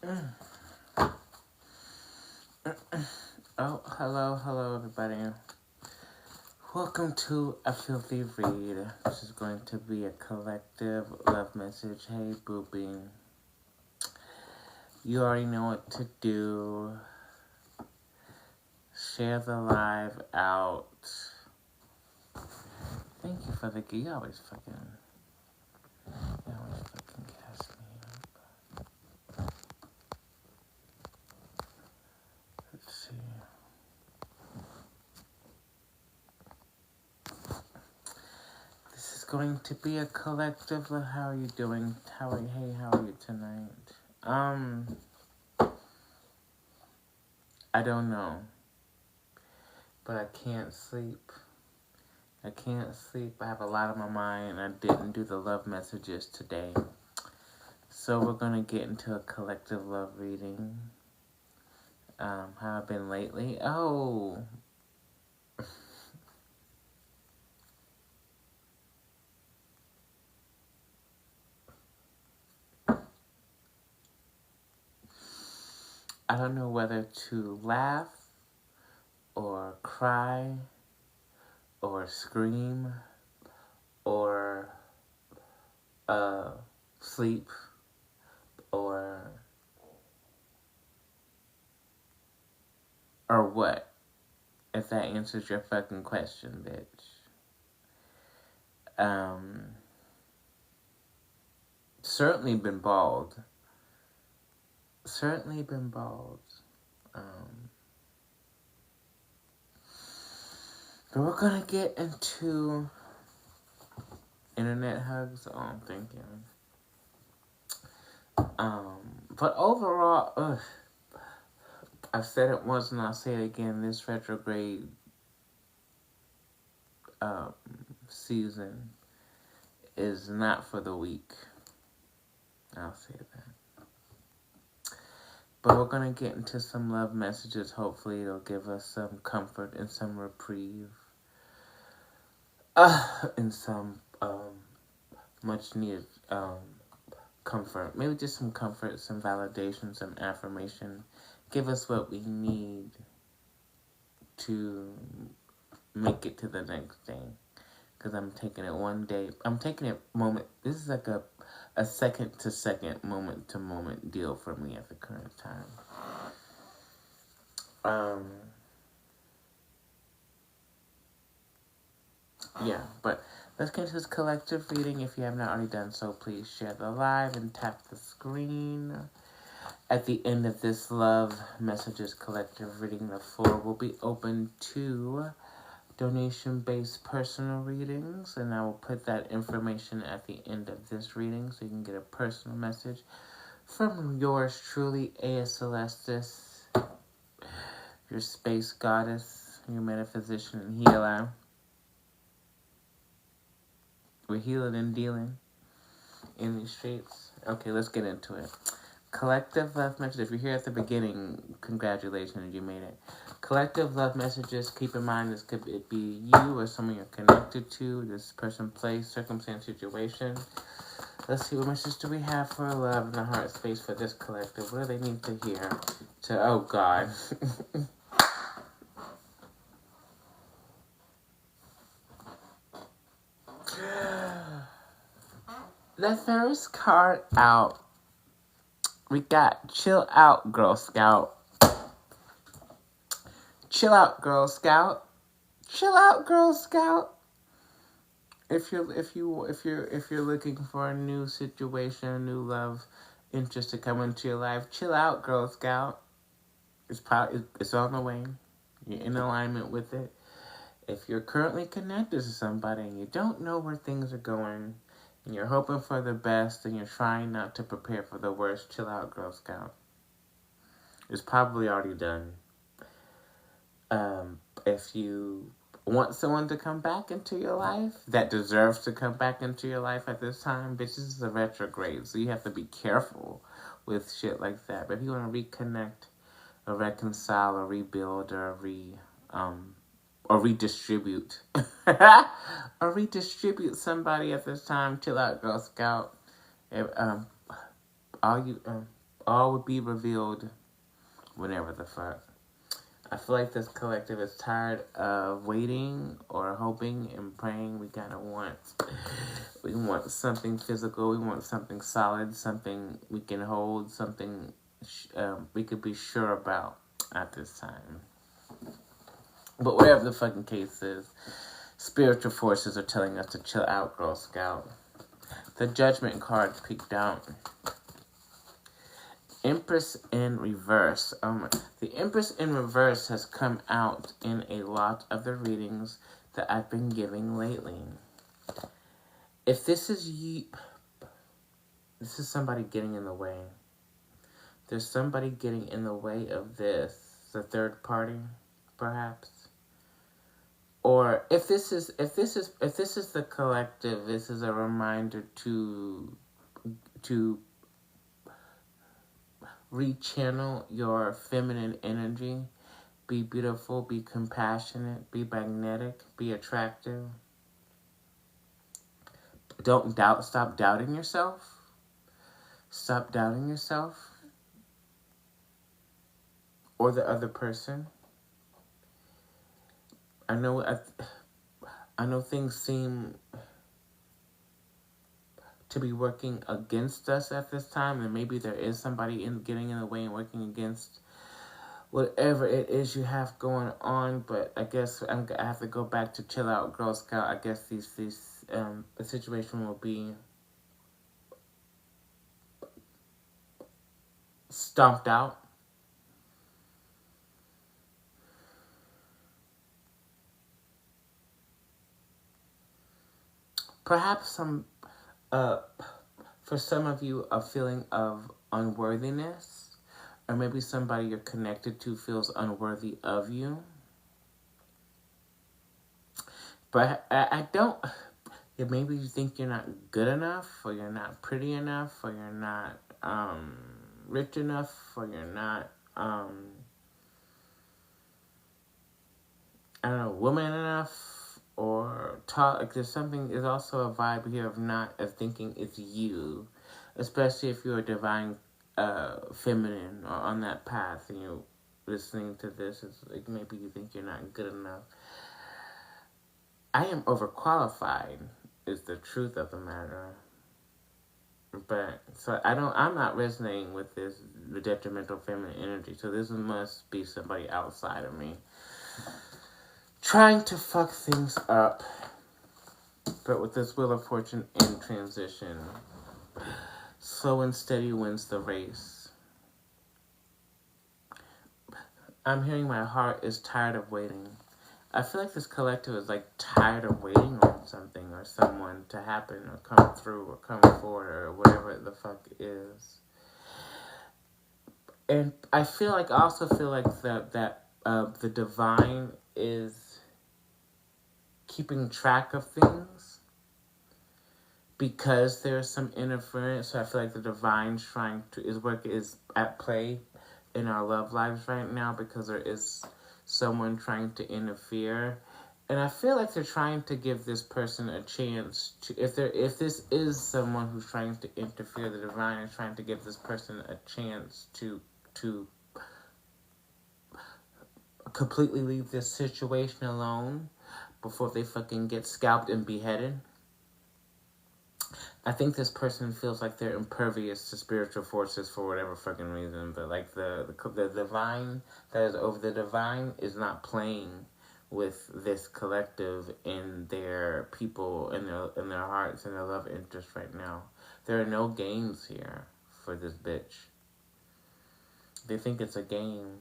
Oh, hello, everybody. Welcome to A Filthy Read. This is going to be a collective love message. Hey, boopy. You already know what to do. Share the live out. Thank you for the gift. You always fucking cast me up. Let's see. This is going to be a collective. How are you doing? How are you tonight? I don't know. But I can't sleep. I have a lot on my mind. I didn't do the love messages today. So we're going to get into a collective love reading. How I've been lately. Oh. I don't know whether to laugh or cry or scream or sleep or what, if that answers your fucking question, bitch. Certainly been bald. But we're gonna get into internet hugs. Oh, I'm thinking. But overall, I've said it once and I'll say it again. This retrograde season is not for the weak. I'll say that. But we're gonna get into some love messages. Hopefully, it'll give us some comfort and some reprieve. And some much needed comfort. Maybe just some comfort, some validation, some affirmation. Give us what we need to make it to the next day. Because I'm taking it one day. I'm taking it moment. This is like a second to second, moment to moment deal for me at the current time. Yeah, but let's get into this collective reading. If you have not already done so, please share the live and tap the screen. At the end of this love messages collective reading, the floor will be open to donation-based personal readings, and I will put that information at the end of this reading so you can get a personal message from yours truly, Ea Celestis, your space goddess, your metaphysician and healer. We're healing and dealing in these streets. Okay, let's get into it. Collective love messages. If you're here at the beginning, congratulations, you made it. Collective love messages. Keep in mind, this could be you or someone you're connected to. This person, place, circumstance, situation. Let's see, what message do we have for love in the heart space for this collective? What do they need to hear? Oh, God. The first card out. We got Chill Out, Girl Scout. Chill out, Girl Scout. Chill out, Girl Scout. If you're looking for a new situation, a new love interest to come into your life, chill out, Girl Scout. It's on the way. You're in alignment with it. If you're currently connected to somebody and you don't know where things are going, and you're hoping for the best, and you're trying not to prepare for the worst, chill out, Girl Scout. It's probably already done. If you want someone to come back into your life that deserves to come back into your life at this time, bitch, this is a retrograde, so you have to be careful with shit like that. But if you want to reconnect or reconcile or rebuild or redistribute or redistribute somebody at this time, chill out, Girl Scout. All all will be revealed whenever the fuck. I feel like this collective is tired of waiting or hoping and praying. We want something physical. We want something solid, something we can hold, something we could be sure about at this time. But whatever the fucking case is, spiritual forces are telling us to chill out, Girl Scout. The Judgment card peeked out. Empress in reverse. The Empress in reverse has come out in a lot of the readings that I've been giving lately. If this is this is somebody getting in the way. There's somebody getting in the way of this. The third party, perhaps. Or if this is the collective, this is a reminder to rechannel your feminine energy. Be beautiful, be compassionate, be magnetic, be attractive. Stop doubting yourself. Stop doubting yourself or the other person. I know things seem to be working against us at this time, and maybe there is somebody getting in the way and working against whatever it is you have going on. But I guess I have to go back to chill out, Girl Scout. I guess the situation will be stomped out. Perhaps for some of you, a feeling of unworthiness, or maybe somebody you're connected to feels unworthy of you. But I don't, maybe you think you're not good enough, or you're not pretty enough, or you're not rich enough, or you're not, woman enough. Or talk, like there's also a vibe here of thinking it's you, especially if you're a divine feminine or on that path and you're listening to this. It's like maybe you think you're not good enough. I am overqualified is the truth of the matter. But so I'm not resonating with the detrimental feminine energy. So this must be somebody outside of me trying to fuck things up. But with this Wheel of Fortune in transition, slow and steady wins the race. I'm hearing my heart is tired of waiting. I feel like this collective is like tired of waiting on something or someone to happen or come through or come forward or whatever the fuck is. And I also feel like the divine is keeping track of things because there's some interference. So I feel like the divine is at play in our love lives right now because there is someone trying to interfere. And I feel like they're trying to give this person a chance to, if this is someone who's trying to interfere, the divine is trying to give this person a chance to completely leave this situation alone before they fucking get scalped and beheaded. I think this person feels like they're impervious to spiritual forces for whatever fucking reason, but like the divine that is over, the divine is not playing with this collective and their people and their hearts and their love interest right now. There are no games here for this bitch. They think it's a game.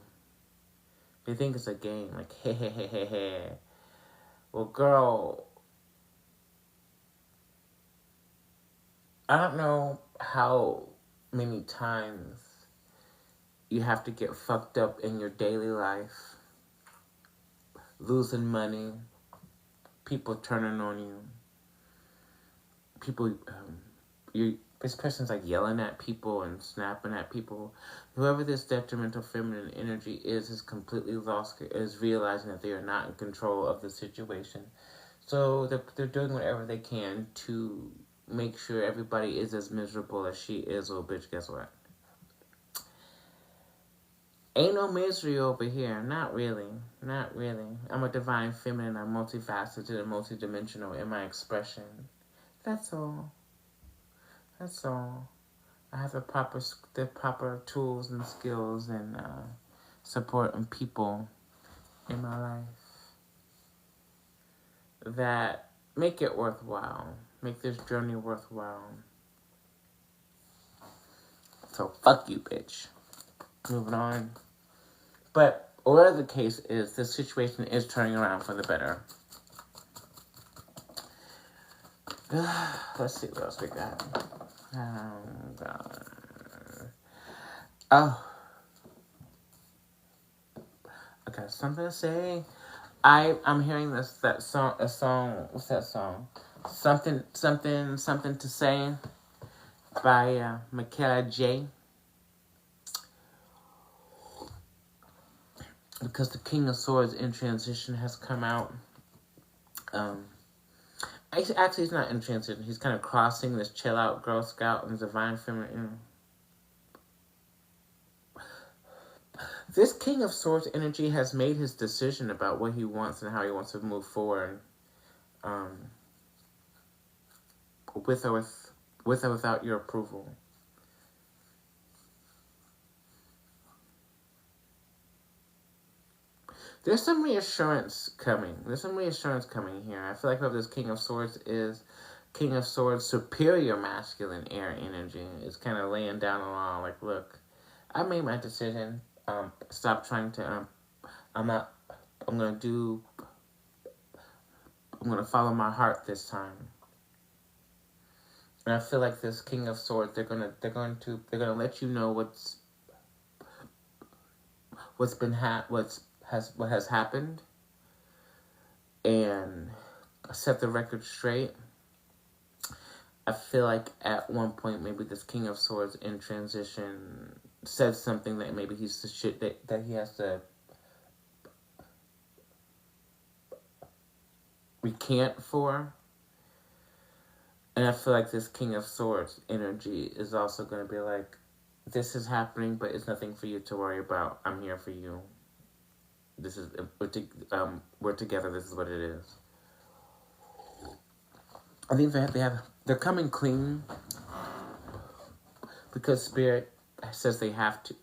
Like, hey. Well, girl, I don't know how many times you have to get fucked up in your daily life. Losing money, people turning on you, this person's like yelling at people and snapping at people. Whoever this detrimental feminine energy is completely lost, is realizing that they are not in control of the situation. So they're doing whatever they can to make sure everybody is as miserable as she is. Well, bitch, guess what? Ain't no misery over here. Not really. Not really. I'm a divine feminine. I'm multifaceted and multidimensional in my expression. That's all. That's all. I have the proper tools and skills and support and people in my life that make it worthwhile. Make this journey worthwhile. So fuck you, bitch. Moving on. But whatever the case is, this situation is turning around for the better. Let's see what else we got. God. Oh. I got something to say. I'm hearing what's that song? Something to Say by Michaela J. Because the King of Swords in transition has come out. Actually, he's not in transition. He's kind of crossing this chill out Girl Scout and divine feminine. This King of Swords energy has made his decision about what he wants and how he wants to move forward. With or without your approval. There's some reassurance coming. Here. I feel like what this King of Swords is, King of Swords, superior masculine air energy. It's kind of laying down the law. Like, look, I made my decision. Stop trying to. I'm gonna follow my heart this time. And I feel like this King of Swords, they're gonna let you know what has happened, and set the record straight. I feel like at one point maybe this King of Swords in transition said something that maybe he's the shit that he has to recant for. And I feel like this King of Swords energy is also going to be like, this is happening, but it's nothing for you to worry about. I'm here for you. We're together. This is what it is. I think they're coming clean because Spirit says they have to.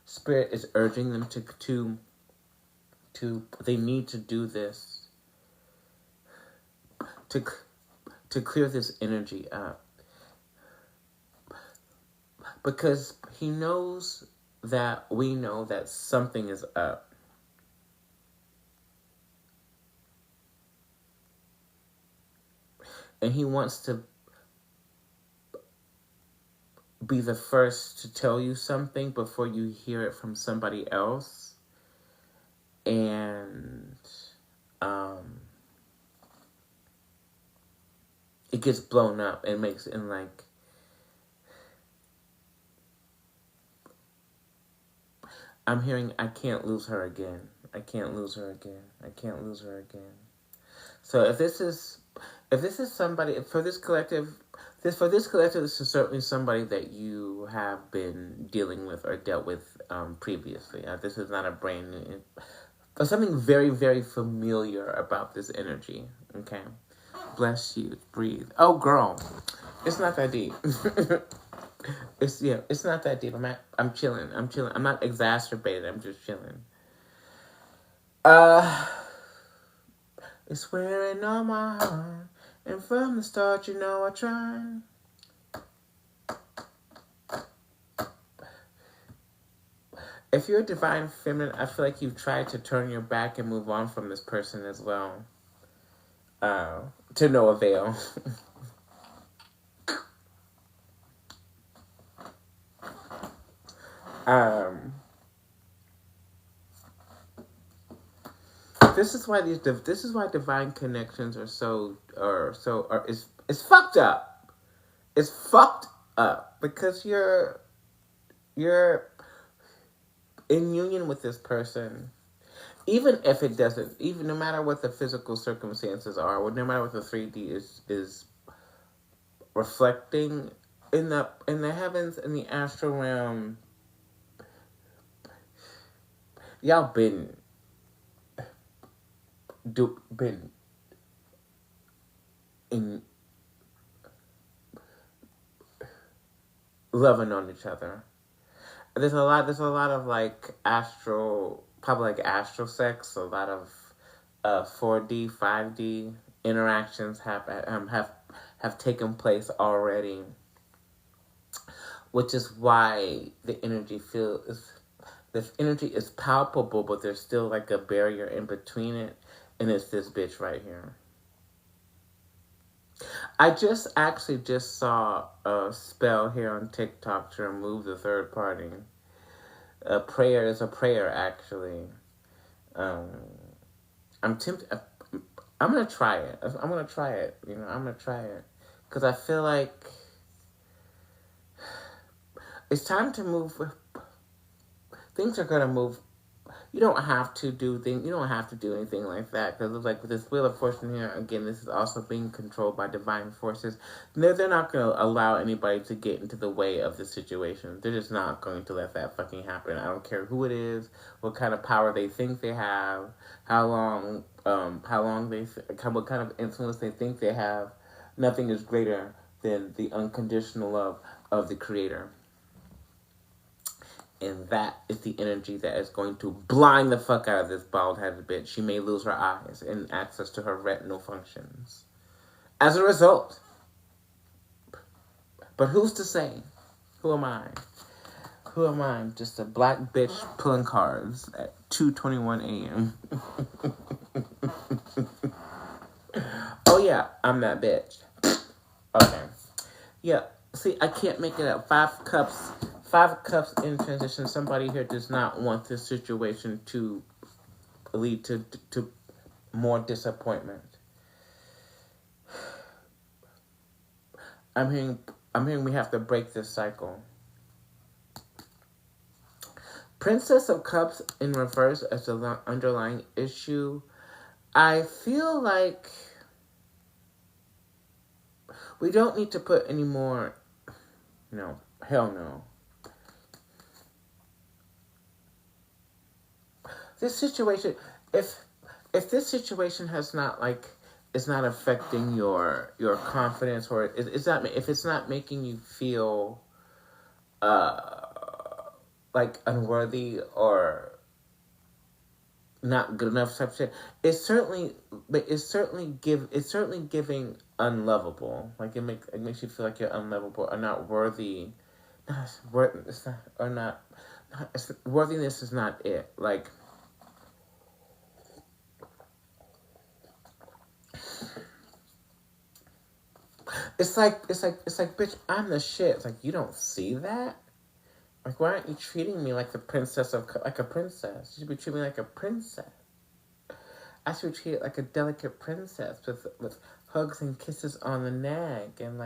Spirit is urging them to they need to do this to clear this energy up, because he knows that we know that something is up. And he wants to be the first to tell you something before you hear it from somebody else. And it gets blown up and makes it like, I'm hearing, I can't lose her again. I can't lose her again. I can't lose her again. So if this is somebody, for this collective, this is certainly somebody that you have been dealing with or dealt with previously. This is not a brand new, there's something very, very familiar about this energy. Okay, bless you. Breathe. Oh, girl, it's not that deep. It's not that deep. I'm chilling. I'm not exacerbated. I'm just chilling. It's wearing on my heart, and from the start, you know I tried. If you're a divine feminine, I feel like you've tried to turn your back and move on from this person as well. To no avail. This is why divine connections it's fucked up. It's fucked up because you're in union with this person, even if it doesn't, even no matter what the physical circumstances are, or no matter what the 3D is reflecting in the heavens, in the astral realm. y'all been in loving on each other. There's a lot of like probably like astral sex, a lot of 4D, 5D interactions have taken place already, which is why this energy is palpable, but there's still like a barrier in between it, and it's this bitch right here. I just saw a spell here on TikTok to remove the third party. A prayer is a prayer, actually. Um, I'm tempted. I'm gonna try it. I'm gonna try it. I'm gonna try it because I feel like it's time to move. Things are gonna move. You don't have to do things. You don't have to do anything like that because, like, with this Wheel of Fortune here, again, this is also being controlled by divine forces. They're not going to allow anybody to get into the way of the situation. They're just not going to let that fucking happen. I don't care who it is, what kind of power they think they have, what kind of influence they think they have. Nothing is greater than the unconditional love of the Creator. And that is the energy that is going to blind the fuck out of this bald-headed bitch. She may lose her eyes and access to her retinal functions as a result. But who's to say? Who am I? Who am I? I'm just a black bitch pulling cards at 2:21 a.m. Oh yeah, I'm that bitch. Okay. Yeah, see, I can't make it up. 5 cups in transition. Somebody here does not want this situation to lead to more disappointment. I'm hearing we have to break this cycle. Princess of Cups in reverse as the underlying issue. I feel like we don't need to put any more. No, hell no. This situation, if this situation has not is not affecting your confidence, or if it's not making you feel like unworthy or not good enough type of shit, it's certainly giving unlovable. Like it makes you feel like you're unlovable or not worthy. Worthiness is not it. Like, it's like, bitch, I'm the shit. It's like, you don't see that? Like, why aren't you treating me like a princess? You should be treating me like a princess. I should be treated like a delicate princess with hugs and kisses on the neck and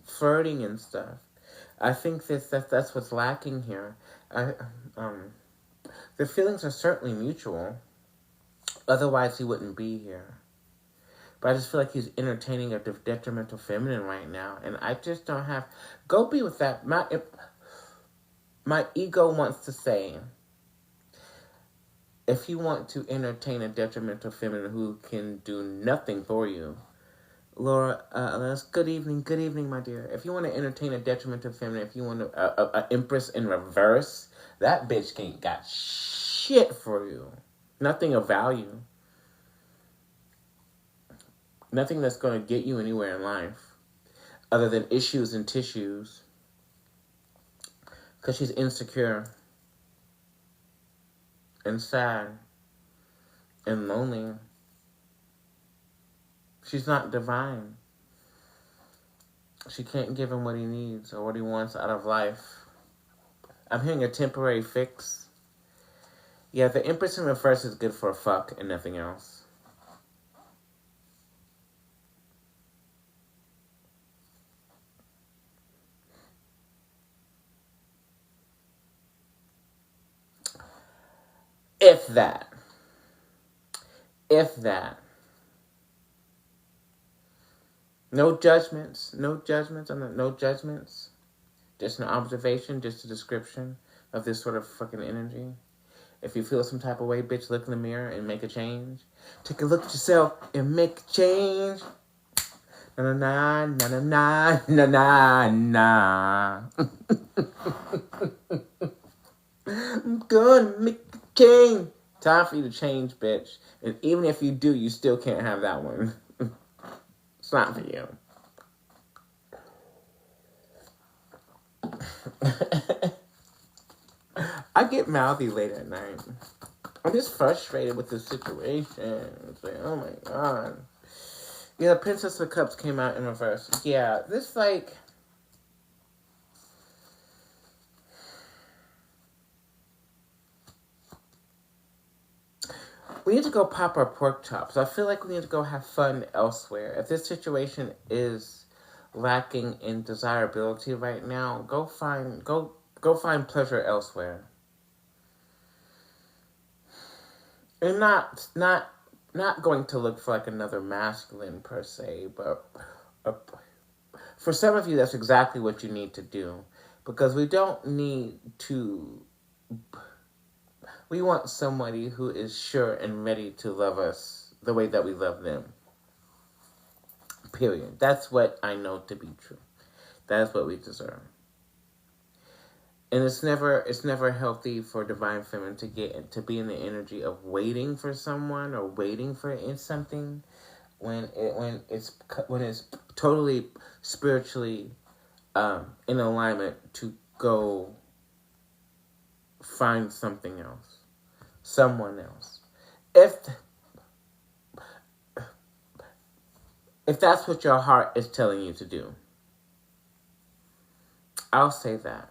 flirting and stuff. I think that's what's lacking here. The feelings are certainly mutual. Otherwise, he wouldn't be here. But I just feel like he's entertaining a detrimental feminine right now. And I just don't have... Go be with that. My ego wants to say, if you want to entertain a detrimental feminine who can do nothing for you, Laura, good evening, my dear. If you want to entertain a detrimental feminine, if you want a Empress in reverse, that bitch ain't got shit for you. Nothing of value. Nothing that's going to get you anywhere in life other than issues and tissues. Because she's insecure and sad and lonely. She's not divine. She can't give him what he needs or what he wants out of life. I'm hearing a temporary fix. Yeah, the Empress in reverse is good for a fuck and nothing else. If that. No judgments. No judgments. No judgments. Just an observation, just a description. of this sort of fucking energy. If you feel some type of way, bitch, look in the mirror and make a change. Take a look at yourself and make a change. Na na na na na na na na. I'm gonna make a change. Time for you to change, bitch. And even if you do, you still can't have that one. It's not for you. I get mouthy late at night. I'm just frustrated with the situation. It's like, oh my god. Yeah, Princess of Cups came out in reverse. Yeah, this like... We need to go pop our pork chops. I feel like we need to go have fun elsewhere. If this situation is lacking in desirability right now, go find pleasure elsewhere. And not going to look for like another masculine per se, but for some of you, that's exactly what you need to do, because we don't need to. We want somebody who is sure and ready to love us the way that we love them. Period. That's what I know to be true. That's what we deserve. And it's never healthy for divine feminine to be in the energy of waiting for someone or waiting for something when it's totally spiritually in alignment to go find something else, someone else. If that's what your heart is telling you to do, I'll say that.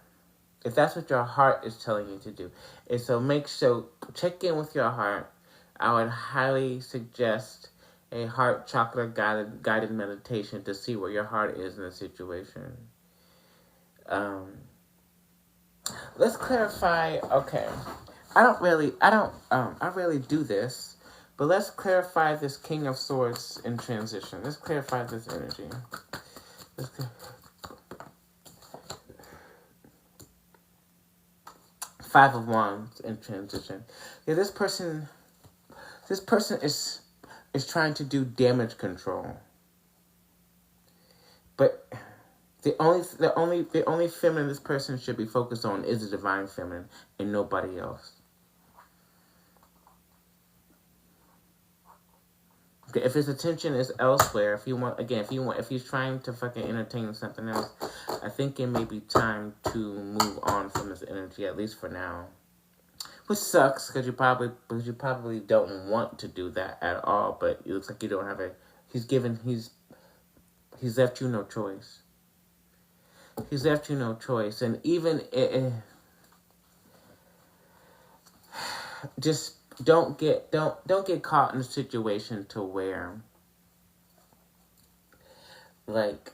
If that's what your heart is telling you to do. And so check in with your heart. I would highly suggest a heart chakra guided meditation to see where your heart is in the situation. Let's clarify, okay. I rarely do this, but let's clarify this King of Swords in transition. Let's clarify this energy. Five of Wands in transition. Yeah, this person is trying to do damage control. But the only feminine this person should be focused on is the divine feminine and nobody else. Okay, if his attention is elsewhere, if he's trying to fucking entertain something else, I think it may be time to move on from this energy, at least for now. Which sucks, because you probably don't want to do that at all, but it looks like you don't have he's left you no choice. He's left you no choice, and even just don't get caught in a situation to where like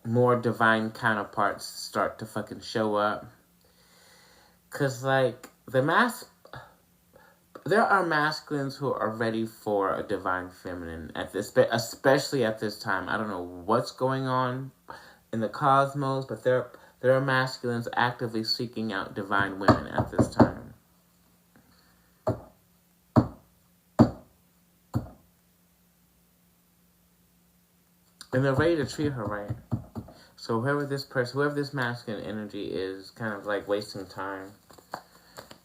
more divine counterparts start to fucking show up. 'Cause like there are masculines who are ready for a divine feminine especially at this time. I don't know what's going on in the cosmos, but there are masculines actively seeking out divine women at this time. And they're ready to treat her right. So whoever this masculine energy is kind of like wasting time,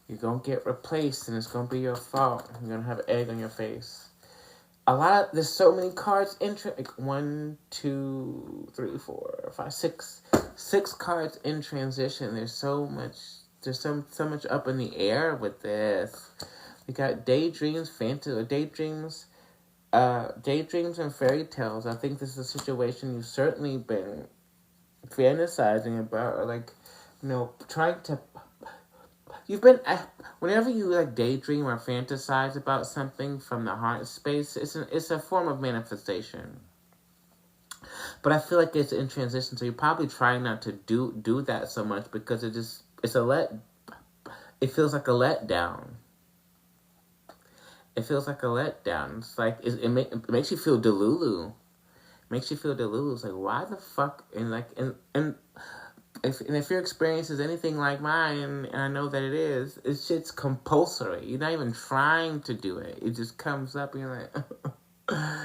you're going to get replaced and it's going to be your fault. You're going to have egg on your face. There's so many cards like 1, 2, 3, 4, 5, 6. 6 cards in transition. There's so much up in the air with this. We got daydreams, daydreams and fairy tales. I think this is a situation you've certainly been fantasizing about, or like, trying to. You've been whenever you like daydream or fantasize about something from the heart space, it's a form of manifestation. But I feel like it's in transition, so you're probably trying not to do that so much because it feels like a letdown. It feels like a letdown. It's like it makes you feel delulu. Makes you feel delulu. It's like, why the fuck? And if your experience is anything like mine, and I know that it is, it's shit's compulsory. You're not even trying to do it. It just comes up and you're like...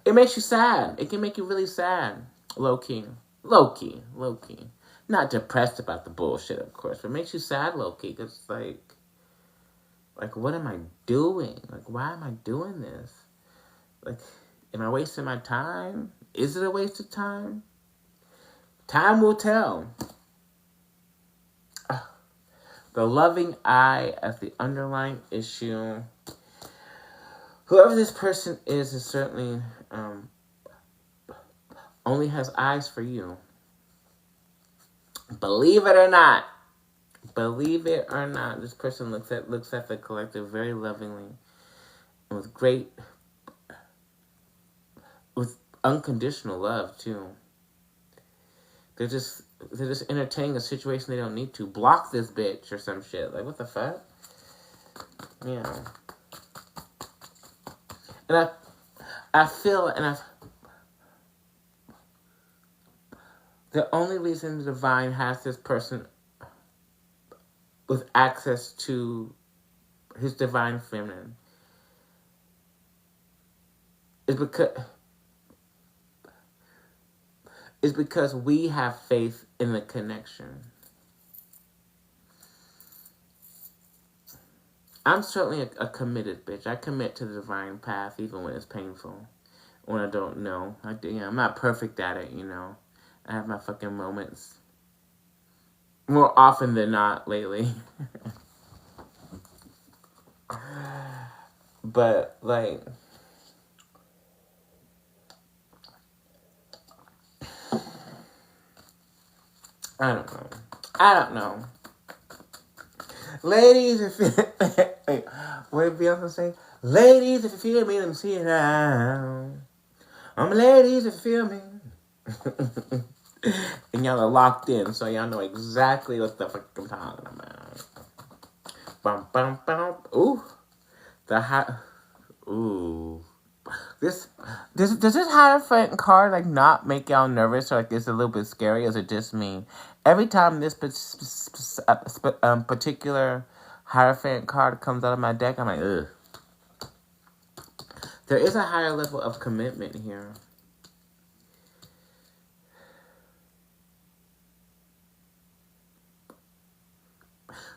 It makes you sad. It can make you really sad. Low-key. Low-key. Low-key. Not depressed about the bullshit, of course, but it makes you sad low-key. Because it's like, what am I doing? Like, why am I doing this? Like, am I wasting my time? Is it a waste of time? Time will tell. The loving eye as the underlying issue. Whoever this person is certainly only has eyes for you. Believe it or not. Believe it or not. This person looks at the collective very lovingly and with unconditional love too. They're just entertaining a situation they don't need to. Block this bitch or some shit. Like, what the fuck? Yeah. And I feel, the only reason the divine has this person with access to his divine feminine is because we have faith in the connection. I'm certainly a committed bitch. I commit to the divine path even when it's painful. When I don't know. I'm not perfect at it, you know. I have my fucking moments. More often than not lately. But, like... I don't know. Ladies, if you... Wait, what did Beyonce say? Ladies, if you feel me, let me see it now. Ladies, if you feel me. And y'all are locked in, so y'all know exactly what the fuck I'm talking about. Bum, bum, bum. Ooh. Ooh. Does this Hierophant card, like, not make y'all nervous or, like, it's a little bit scary, or is it just me? Every time this particular Hierophant card comes out of my deck, I'm like, ugh. There is a higher level of commitment here.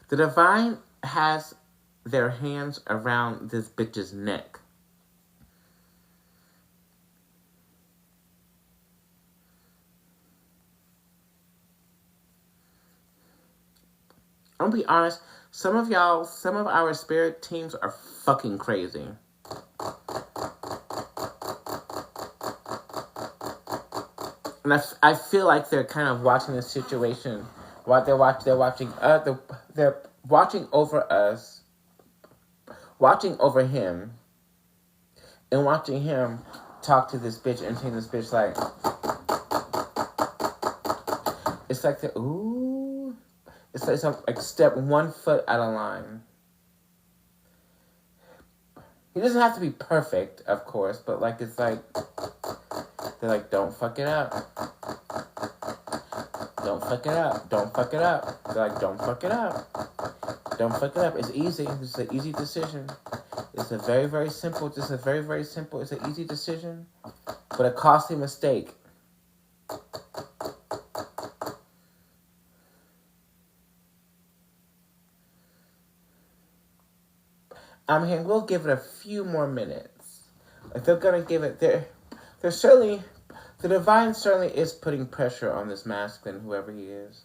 The divine has their hands around this bitch's neck. I'm gonna be honest, some of our spirit teams are fucking crazy. And I feel like they're kind of watching this situation. They're watching over us, watching over him, and watching him talk to this bitch and take this bitch like, it's like the ooh, it's like step 1 foot out of line. He doesn't have to be perfect, of course, but like it's like they're like, don't fuck it up. Don't fuck it up. Don't fuck it up. They're like, don't fuck it up. Don't fuck it up. It's easy. It's an easy decision. It's a very, very simple. It's an easy decision, but a costly mistake. I'm here. We'll give it a few more minutes. Like they're gonna give it. They're certainly. The divine certainly is putting pressure on this masculine, whoever he is.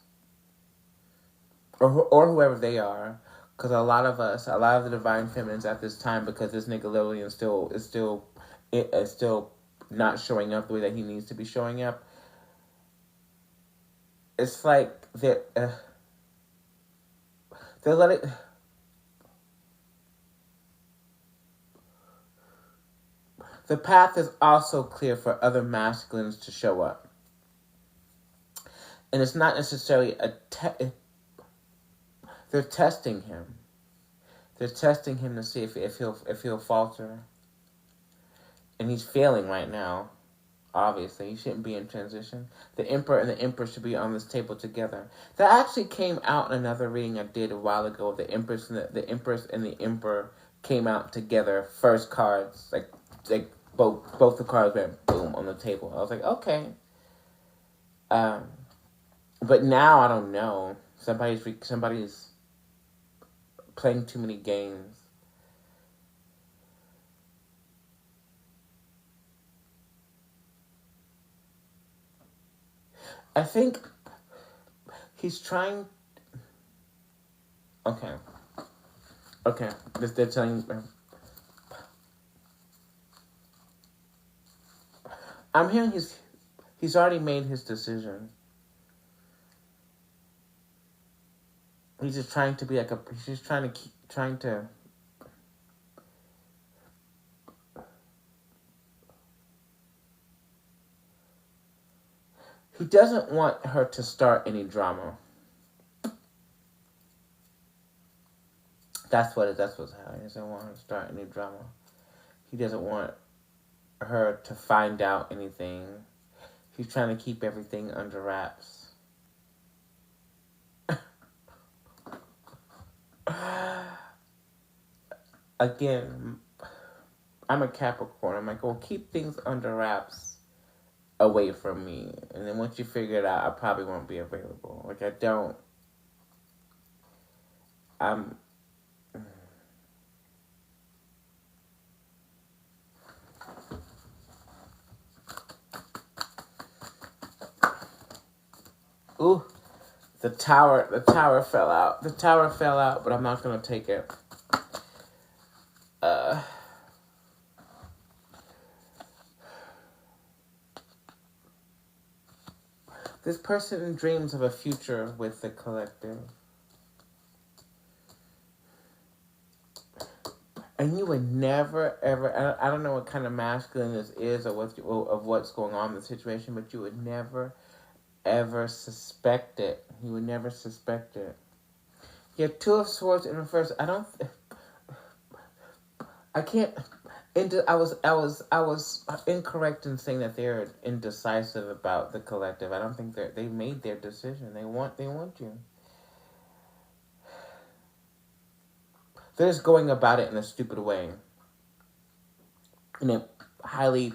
Or whoever they are. Because a lot of the divine feminines at this time, because this nigga Lillian is still not showing up the way that he needs to be showing up. It's like they're letting... The path is also clear for other masculines to show up. And it's not necessarily they're testing him. They're testing him to see if he'll falter. And he's failing right now. obviously. He shouldn't be in transition. The Emperor and the Empress should be on this table together. That actually came out in another reading I did a while ago. The Empress and the Empress and the Emperor came out together. First cards, like both the cards went boom on the table. I was like, okay. But now I don't know. Somebody's playing too many games. I think he's trying. Okay. They're telling. I'm hearing he's already made his decision. He's just trying to be like he's just trying to. He doesn't want her to start any drama. That's what's happening. He doesn't want her to start any drama. He doesn't want her to find out anything. He's trying to keep everything under wraps. Again, I'm a Capricorn. I'm like, well, keep things under wraps away from me. And then once you figure it out, I probably won't be available. Like, I don't. Ooh, the tower fell out. The tower fell out, but I'm not gonna take it. This person dreams of a future with the collective. And you would never, ever, I don't know what kind of masculine this is or what's going on in the situation, but you would never, ever suspect it. You would never suspect it. You have Two of Swords in reverse. I was incorrect in saying that they're indecisive about the collective. I don't think they made their decision. They want you. They're just going about it in a stupid way. In a highly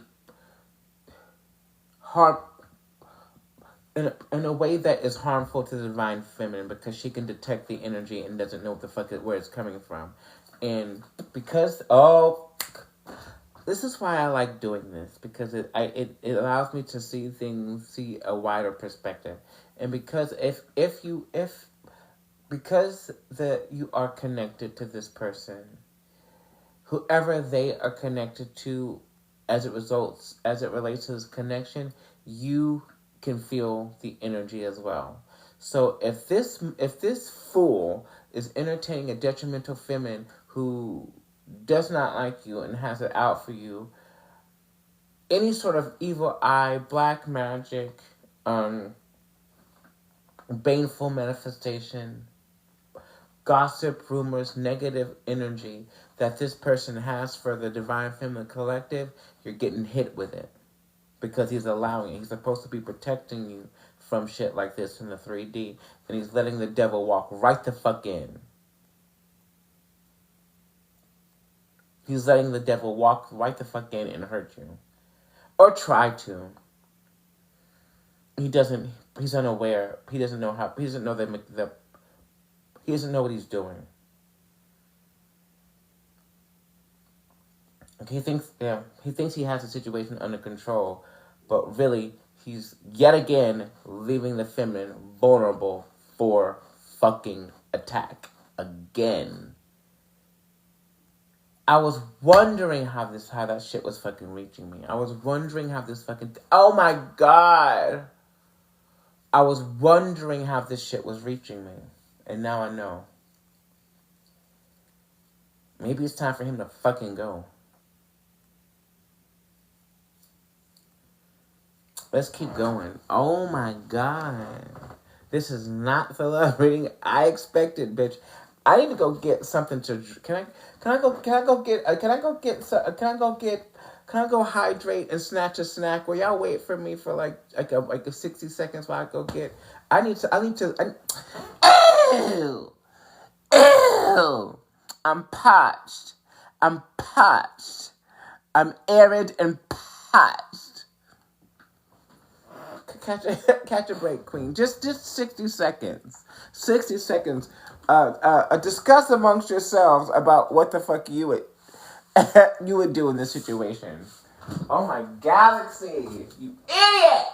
in a way that is harmful to the divine feminine, because she can detect the energy and doesn't know what the fuck where it's coming from. And because this is why I like doing this, because it allows me to see things, see a wider perspective. And because because you are connected to this person, whoever they are connected to, as it relates to this connection, you can feel the energy as well. So if this fool is entertaining a detrimental feminine who does not like you and has it out for you, any sort of evil eye, black magic, baneful manifestation, gossip, rumors, negative energy that this person has for the divine feminine collective, you're getting hit with it. Because he's allowing it. He's supposed to be protecting you from shit like this in the 3D. And he's letting the devil walk right the fuck in. He's letting the devil walk right the fuck in and hurt you. Or try to. He's unaware. He doesn't know what he's doing. Okay, he thinks he has the situation under control, but really, he's yet again leaving the feminine vulnerable for fucking attack. Again. I was wondering how that shit was fucking reaching me. I was wondering how this fucking... Oh my God! I was wondering how this shit was reaching me. And now I know. Maybe it's time for him to fucking go. Let's keep going. Oh my God. This is not the love reading I expected, bitch. I need to go get something to... Can I go get can I go hydrate and snatch a snack? Will y'all wait for me for like a 60 seconds while I go get? Ew, ew. I'm parched. I'm parched. I'm arid and parched. Catch a break, Queen. Just 60 seconds. 60 seconds. Discuss amongst yourselves about what the fuck you would do in this situation. Oh my galaxy, you idiot!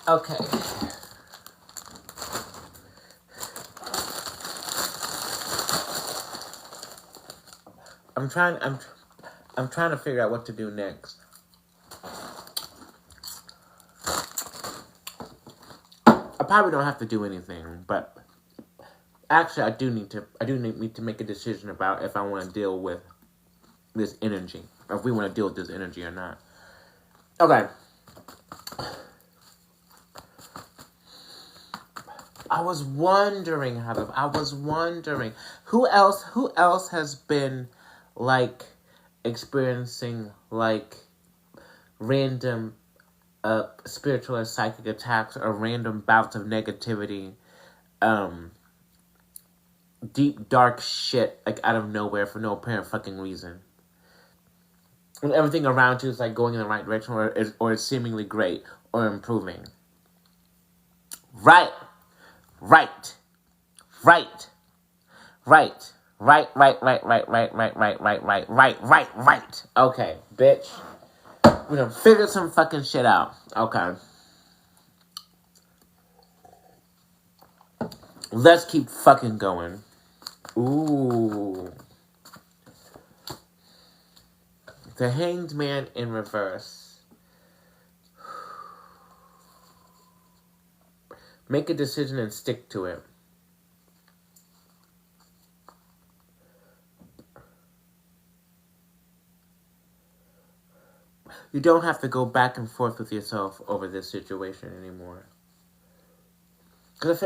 Okay. I'm trying to figure out what to do next. I probably don't have to do anything, but actually I do need to make a decision about if I want to deal with this energy, or if we want to deal with this energy or not. Okay. I was wondering who else has been like experiencing like random spiritual or psychic attacks or random bouts of negativity, deep dark shit like out of nowhere for no apparent fucking reason. And everything around you is like going in the right direction or is seemingly great or improving. Right. Okay, bitch. We done figured some fucking shit out. Okay. Let's keep fucking going. Ooh. The Hanged Man in reverse. Make a decision and stick to it. You don't have to go back and forth with yourself over this situation anymore. Because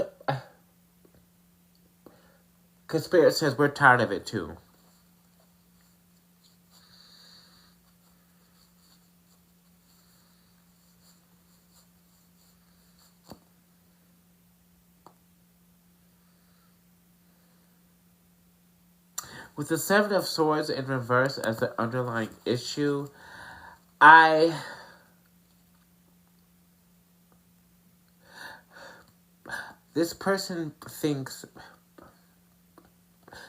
Spirit says we're tired of it too. With the Seven of Swords in reverse as the underlying issue, this person thinks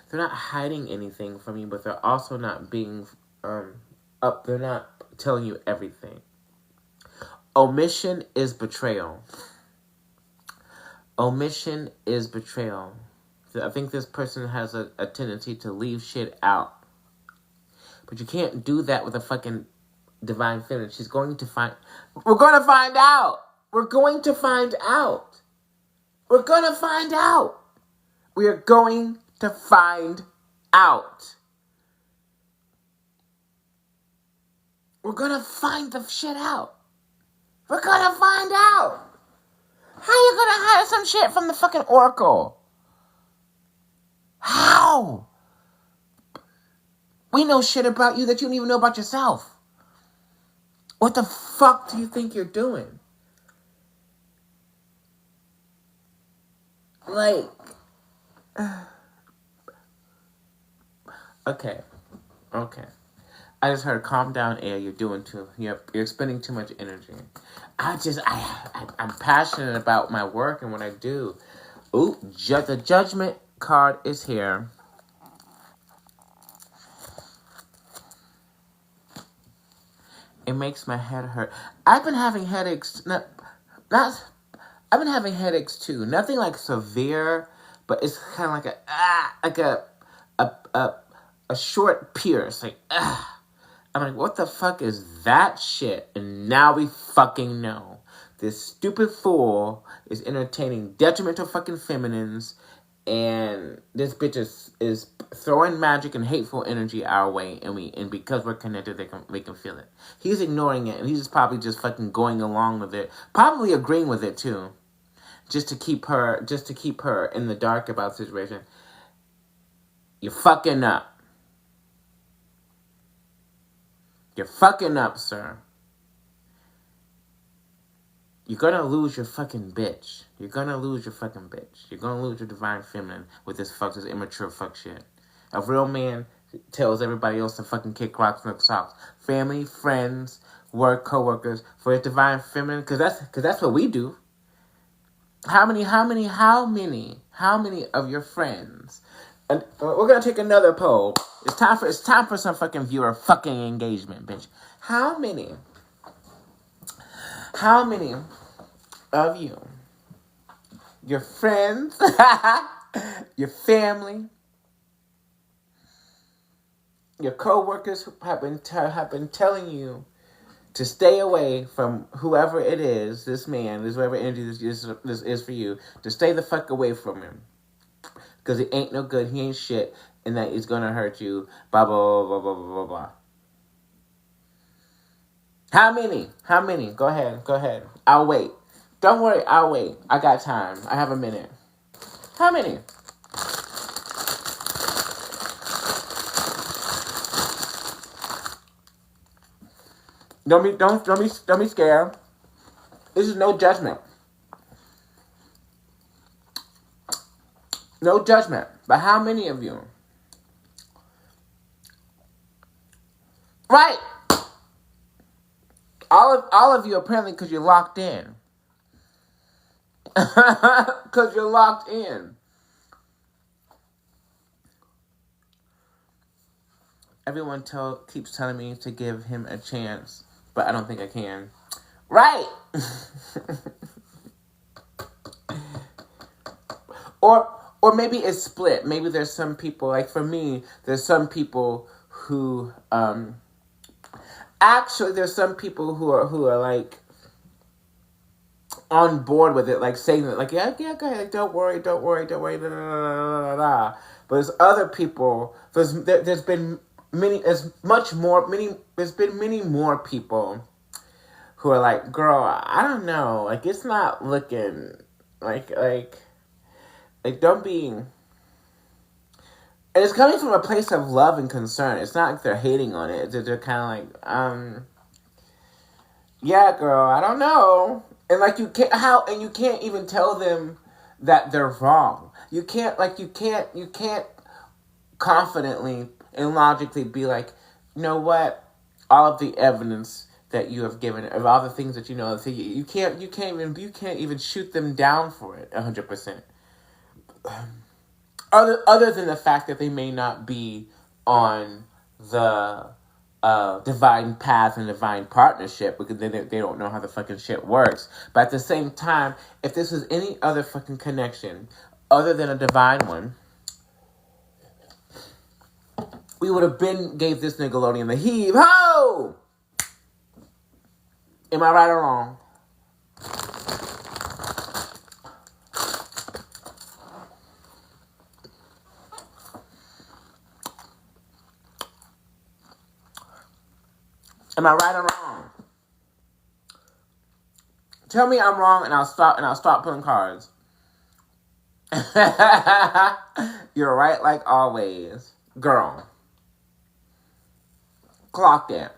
they're not hiding anything from you, but they're also not being they're not telling you everything. Omission is betrayal. Omission is betrayal. I think this person has a tendency to leave shit out. But you can't do that with a fucking divine feminine. We're going to find out. We're going to find out. We are going to find out. We are going to find the shit out. We're going to find out. How you going to hide some shit from the fucking Oracle? How? We know shit about you that you don't even know about yourself. What the fuck do you think you're doing? Like, okay. I just heard, calm down, Air. You're doing too. You're expending too much energy. I'm passionate about my work and what I do. Ooh, the Judgment card is here. It makes my head hurt. I've been having headaches. I've been having headaches too. Nothing like severe, but it's kind of like a short pierce. Like, I'm like, what the fuck is that shit? And now we fucking know. This stupid fool is entertaining detrimental fucking feminines, and this bitch is throwing magic and hateful energy our way, and because we're connected, we can feel it. He's ignoring it, and he's probably just fucking going along with it, probably agreeing with it too, just to keep her in the dark about the situation. You're fucking up. You're fucking up, sir. You're gonna lose your fucking bitch. You're gonna lose your fucking bitch. You're gonna lose your divine feminine with this immature fuck shit. A real man tells everybody else to fucking kick rocks and socks. Family, friends, work, co-workers, for his divine feminine, because that's what we do. How many of your friends? And we're gonna take another poll. It's time for some fucking viewer fucking engagement, bitch. How many of you, your friends, your family, your co-workers have been telling you to stay away from whoever it is, this man, this whatever energy this is for you, to stay the fuck away from him, because he ain't no good, he ain't shit, and that he's gonna hurt you, blah blah blah blah blah blah blah. How many? Go ahead. I'll wait. Don't worry, I'll wait. I got time. I have a minute. How many? Don't be scared. This is no judgment. No judgment. But how many of you? Right. All of you apparently, because you're locked in. Because you're locked in. Everyone keeps telling me to give him a chance, but I don't think I can. Right. Or maybe it's split. Maybe there's some people, like for me, there's some people who actually there's some people who are like on board with it, like saying that, like, yeah, go ahead, like, don't worry, da, da, da, da, da. But there's other people, there's been many more people who are like, girl, I don't know, like, it's not looking like don't be, and it's coming from a place of love and concern. It's not like they're hating on it. They're kind of like, yeah, girl, I don't know. And like you can't even tell them that they're wrong. You can't confidently and logically be like, you know what? All of the evidence that you have given, of all the things that you know, you can't even shoot them down for it 100%. Other than the fact that they may not be on the divine path and divine partnership, because they don't know how the fucking shit works. But at the same time, if this was any other fucking connection other than a divine one, we would have gave this Nickelodeon the heave ho. Am I right or wrong? Am I right or wrong? Tell me I'm wrong, and I'll stop pulling cards. You're right like always, girl. Clock it.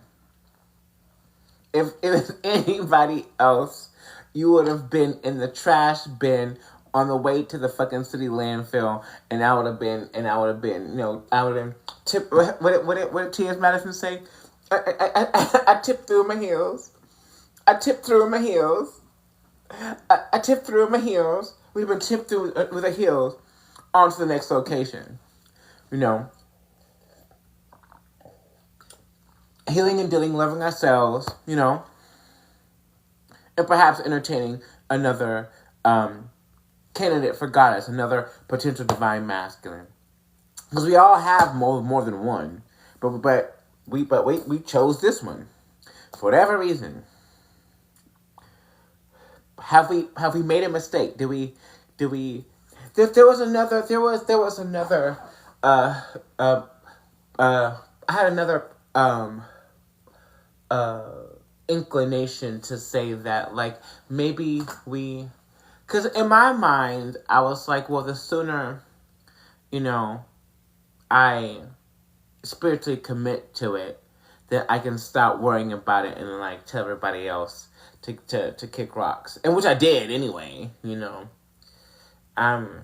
If it was anybody else, you would have been in the trash bin on the way to the fucking city landfill, and I would have been, you know, I would have tipped. What did T.S. Madison say? I tipped through my heels. I tipped through my heels. I tipped through my heels. We've been tipped through with the heels on to the next location. You know, healing and dealing, loving ourselves. You know, and perhaps entertaining another candidate for goddess, another potential divine masculine, because we all have more than one, but we chose this one for whatever reason. Have we made a mistake? There was another I had another inclination to say that, like, maybe we, because in my mind I was like, well, the sooner, you know, I spiritually commit to it, then I can stop worrying about it and, like, tell everybody else to kick rocks, and which I did anyway. You know, I'm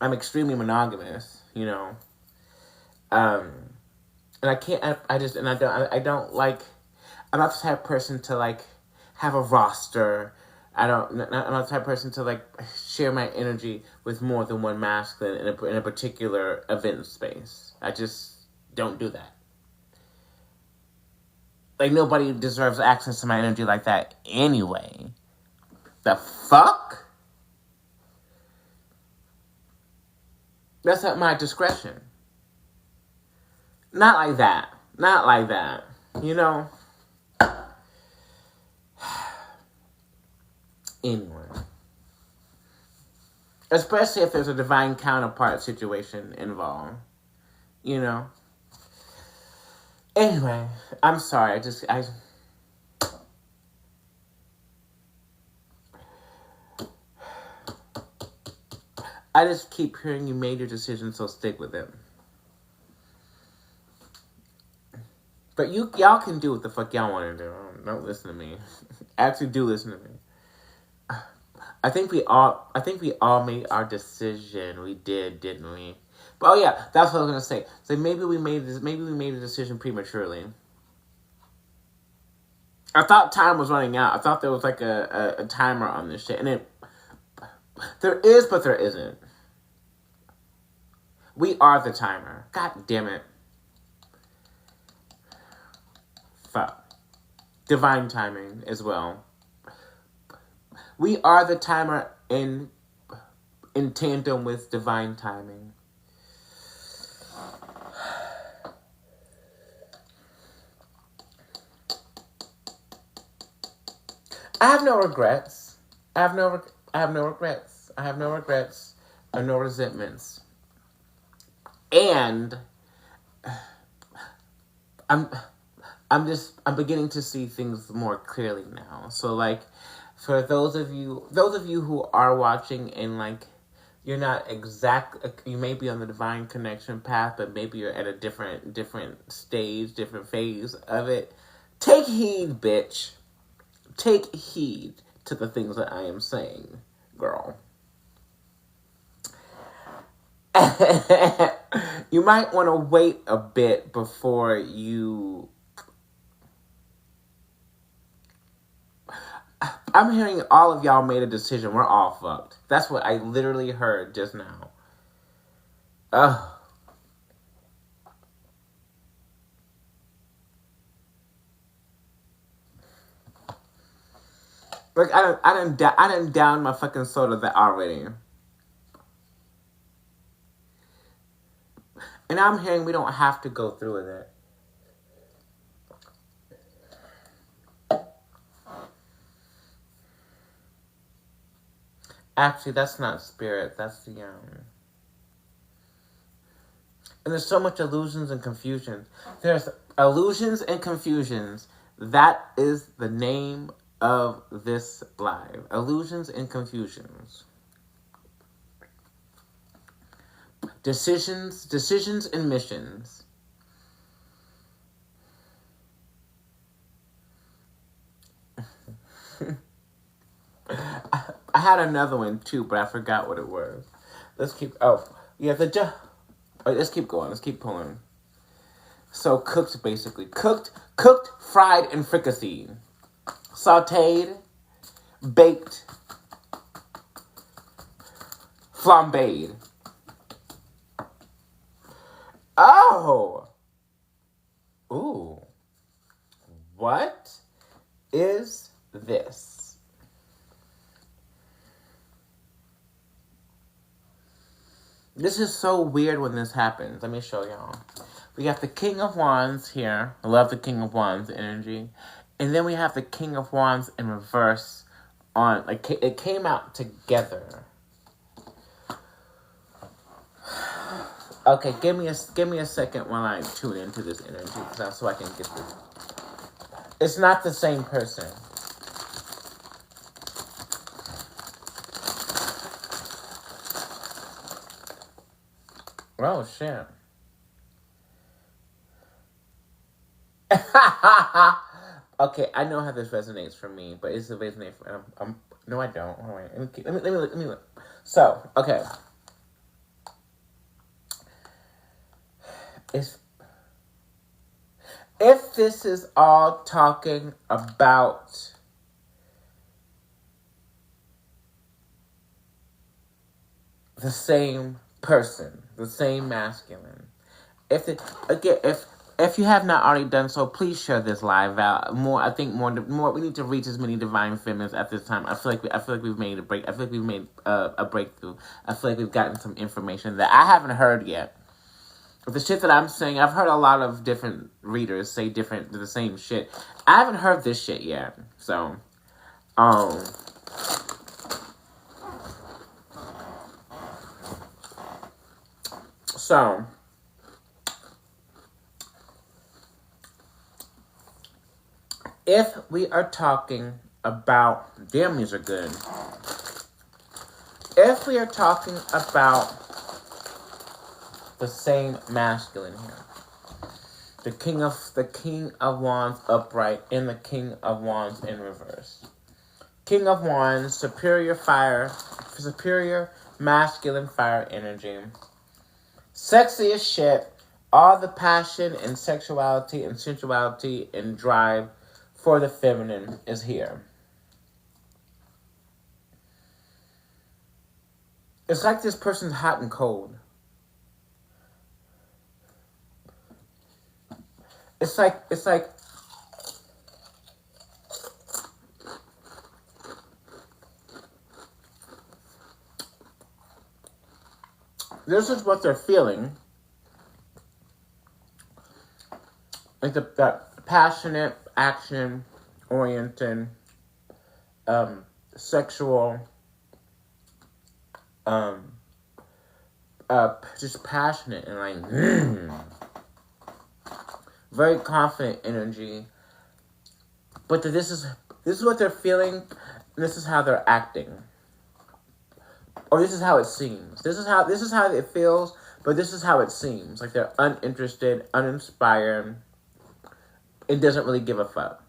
extremely monogamous. You know, and I can't. I don't like. I'm not the type of person to, like, have a roster. I'm not the type of person to, like, share my energy with more than one masculine in a particular event space. I just don't do that. Like, nobody deserves access to my energy like that anyway. The fuck? That's at my discretion. Not like that. Not like that. You know? Anyway. Especially if there's a divine counterpart situation involved. You know? Anyway, I'm sorry. I just keep hearing you made your decision, so stick with it. But y'all can do what the fuck y'all want to do. Don't listen to me. Actually, do listen to me. I think we all made our decision. We did, didn't we? But oh yeah, that's what I was gonna say. So maybe we made a decision prematurely. I thought time was running out. I thought there was, like, a timer on this shit, and there is, but there isn't. We are the timer. God damn it. Fuck. Divine timing as well. We are the timer in tandem with divine timing. I have no regrets. I have no regrets. I have no regrets or no resentments. And I'm beginning to see things more clearly now. So, like, for those of you who are watching and, like, you're not you may be on the divine connection path, but maybe you're at a different stage, different phase of it. Take heed, bitch. Take heed to the things that I am saying, girl. You might want to wait a bit before you... I'm hearing all of y'all made a decision. We're all fucked. That's what I literally heard just now. Ugh. Like, I done down my fucking soda that already. And I'm hearing we don't have to go through with it. Actually, that's not spirit. That's the, And there's so much illusions and confusion. There's illusions and confusions. That is the name of this live. Illusions and confusions. Decisions and missions. had another one too, but I forgot what it was. Let's keep. Oh, yeah. Let's keep going. Let's keep pulling. So cooked, basically cooked, fried, and fricasseed, sautéed, baked, flambéed. Oh, ooh, what is this? This is so weird when this happens. Let me show y'all. We got the King of Wands here. I love the King of Wands energy. And then we have the King of Wands in reverse on, like, it came out together. Okay, give me a second while I tune into this energy, so I can get this. It's not the same person. Oh, shit. Okay, I know how this resonates for me, but it's a resonate for no, I don't. Oh, wait. Let me look. So, okay. If this is all talking about the same person, the same masculine, if you have not already done so, please share this live out. I think more. We need to reach as many divine feminines at this time. I feel like we've made a break. I feel like we've made a breakthrough. I feel like we've gotten some information that I haven't heard yet. The shit that I'm saying, I've heard a lot of different readers say the same shit. I haven't heard this shit yet. So, if we are talking about, damn, these are good. If we are talking about the same masculine here, the King of Wands upright and the King of Wands in reverse. King of Wands, superior masculine fire energy. Sexy as shit. All the passion and sexuality and sensuality and drive for the feminine is here. It's like this person's hot and cold. It's like this is what they're feeling. Like that passionate, action-oriented, sexual, just passionate and like, very confident energy. But this is what they're feeling, and this is how they're acting. Or this is how it seems. This is how it feels, but this is how it seems. Like they're uninterested, uninspired. It doesn't really give a fuck.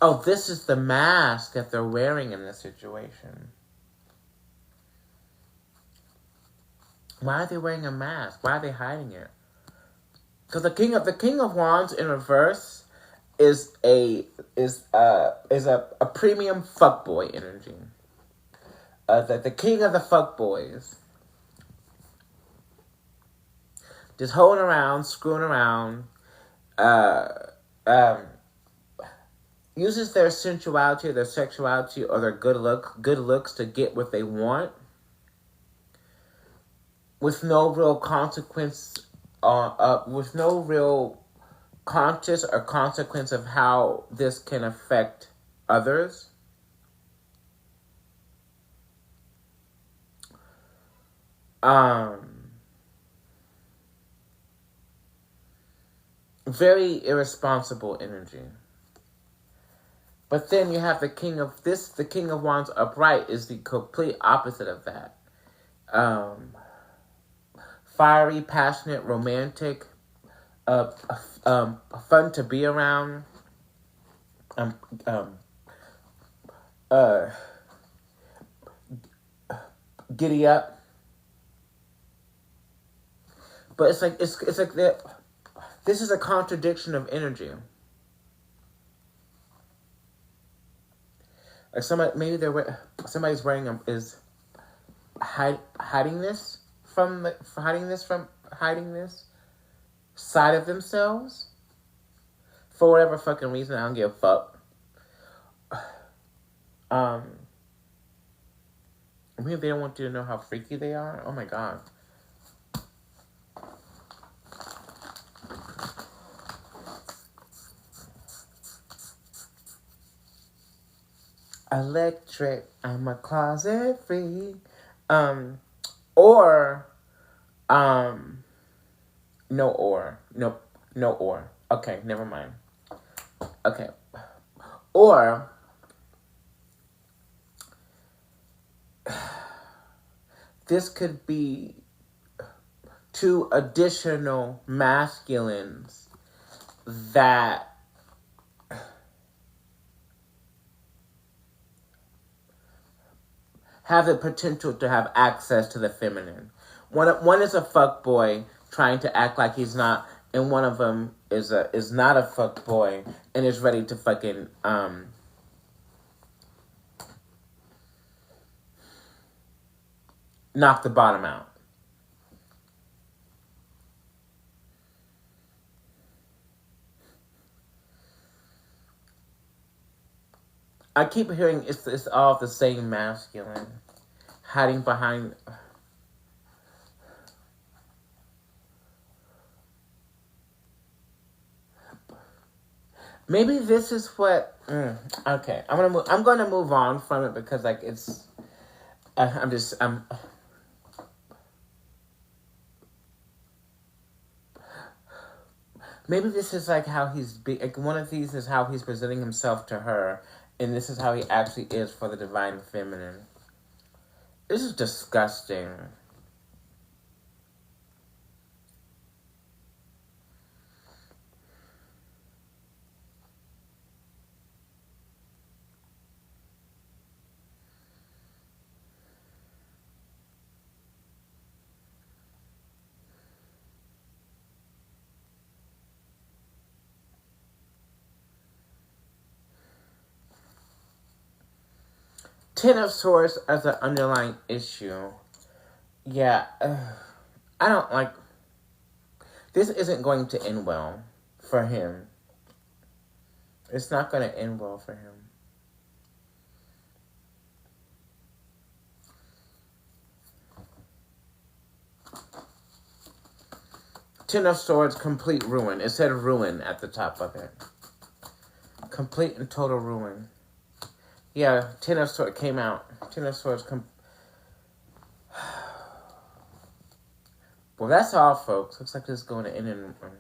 Oh, this is the mask that they're wearing in this situation. Why are they wearing a mask? Why are they hiding it? Because the King of Wands in reverse is a premium fuckboy energy. The king of the fuckboys. Just holding around, screwing around, uses their sensuality, their sexuality, or their good looks to get what they want, with no real consequence, with no real conscious or consequence of how this can affect others. Very irresponsible energy. But then you have the King of Wands upright is the complete opposite of that. Fiery, passionate, romantic, fun to be around. giddy up. But it's like that. This is a contradiction of energy. Like somebody's wearing is hiding this side of themselves for whatever fucking reason. I don't give a fuck. Maybe they don't want you to know how freaky they are. Oh my god. Electric, I'm a closet freak. Or, no or. Nope, no or. Okay, never mind. Okay. Or, this could be two additional masculines that have the potential to have access to the feminine. One is a fuckboy trying to act like he's not, and one of them is not a fuckboy and is ready to fucking knock the bottom out. I keep hearing it's all the same masculine hiding behind. Maybe this is what. Okay, I'm gonna move on from it because like it's. I'm. Maybe this is like how like one of these is how he's presenting himself to her, and this is how he actually is for the divine feminine. This is disgusting. Ten of Swords as an underlying issue. Yeah, I don't like. This isn't going to end well for him. It's not going to end well for him. Ten of Swords, complete ruin. It said ruin at the top of it. Complete and total ruin. Yeah, Ten of Swords came out. Ten of Swords. Well, that's all, folks. Looks like this is going to end in ruin.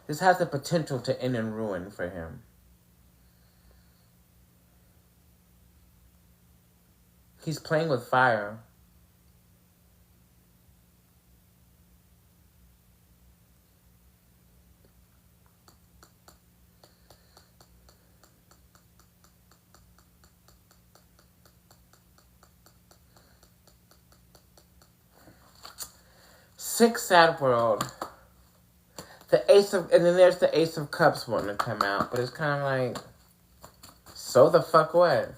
This has the potential to end in ruin for him. He's playing with fire. Six Sad World. And then there's the Ace of Cups wanting to come out, but it's kind of like, so the fuck what?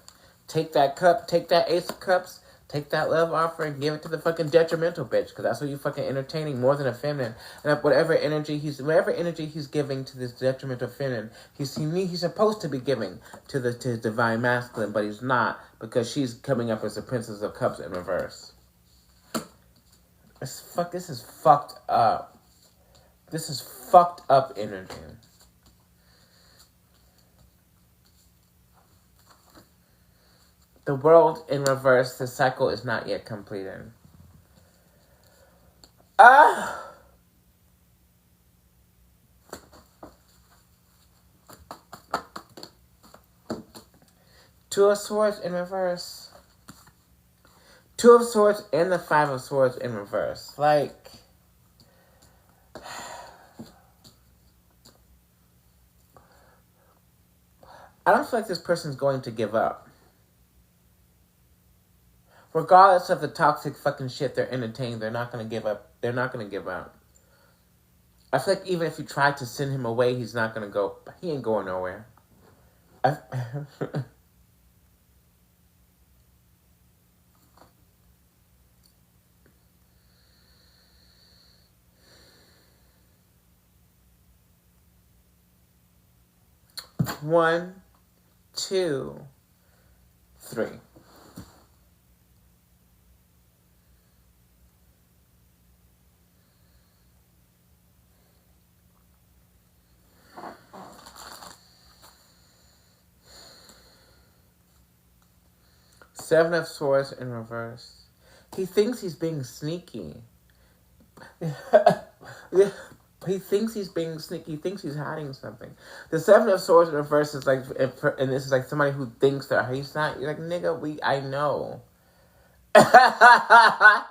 Take that cup, take that Ace of Cups, take that love offer and give it to the fucking detrimental bitch, because that's what you fucking entertaining more than a feminine. And whatever energy he's giving to this detrimental feminine, he's supposed to be giving to his divine masculine, but he's not, because she's coming up as the Princess of Cups in reverse. This is fucked up. This is fucked up energy. The World in reverse, the cycle is not yet completed. Two of Swords in reverse. Two of Swords and the Five of Swords in reverse. Like, I don't feel like this person's going to give up. Regardless of the toxic fucking shit they're entertaining, they're not gonna give up. They're not gonna give up. I feel like even if you try to send him away, he's not gonna go. He ain't going nowhere. One, two, three. Seven of Swords in reverse. He thinks he's being sneaky. He thinks he's being sneaky. He thinks he's hiding something. The Seven of Swords in reverse is like, and this is like somebody who thinks that he's not. You're like, nigga, I know. I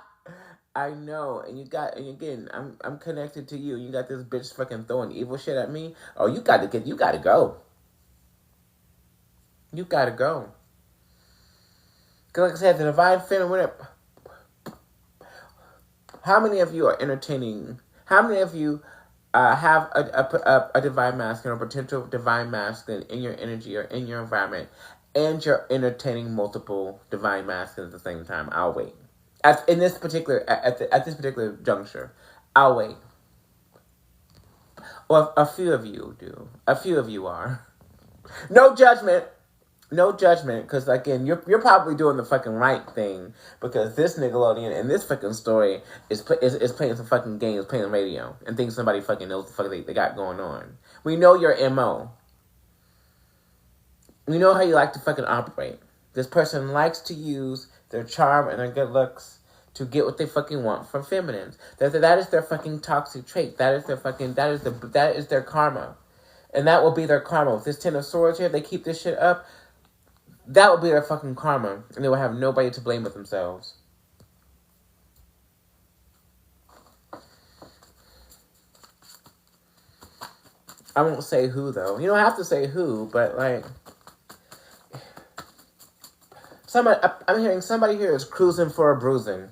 know, and again, I'm connected to you. You got this bitch fucking throwing evil shit at me. Oh, you gotta go. You gotta go. Because like I said, the divine feminine, how many of you are entertaining? How many of you have a divine masculine or potential divine masculine in your energy or in your environment, and you're entertaining multiple divine masculines at the same time? I'll wait. At this particular juncture, I'll wait. Well, a few of you do. A few of you are. No judgment. No judgment, because again, you're probably doing the fucking right thing, because this Nickelodeon and this fucking story is playing some fucking games, playing the radio, and thinks somebody fucking knows what the fuck they got going on. We know your MO. We know how you like to fucking operate. This person likes to use their charm and their good looks to get what they fucking want from feminines. That is their fucking toxic trait. That is their karma. And that will be their karma. With this Ten of Swords here, they keep this shit up. That would be their fucking karma, and they will have nobody to blame but themselves. I won't say who, though. You don't have to say who, but, like, I'm hearing somebody here is cruising for a bruising.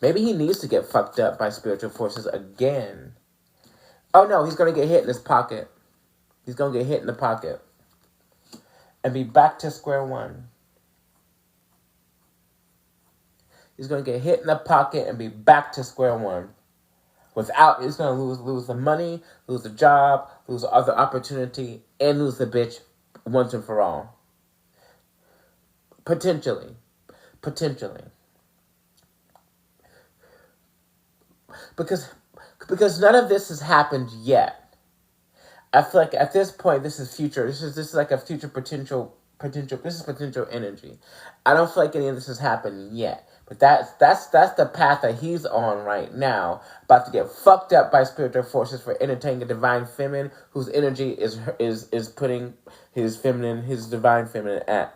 Maybe he needs to get fucked up by spiritual forces again. Oh, no, he's going to get hit in his pocket. He's going to get hit in the pocket. And be back to square one. He's going to get hit in the pocket and be back to square one. He's going to lose the money, lose the job, lose the other opportunity, and lose the bitch once and for all. Potentially. Because none of this has happened yet. I feel like at this point, this is future. This is like a future potential. This is potential energy. I don't feel like any of this has happened yet, but that's the path that he's on right now. About to get fucked up by spiritual forces for entertaining a divine feminine whose energy is putting his divine feminine at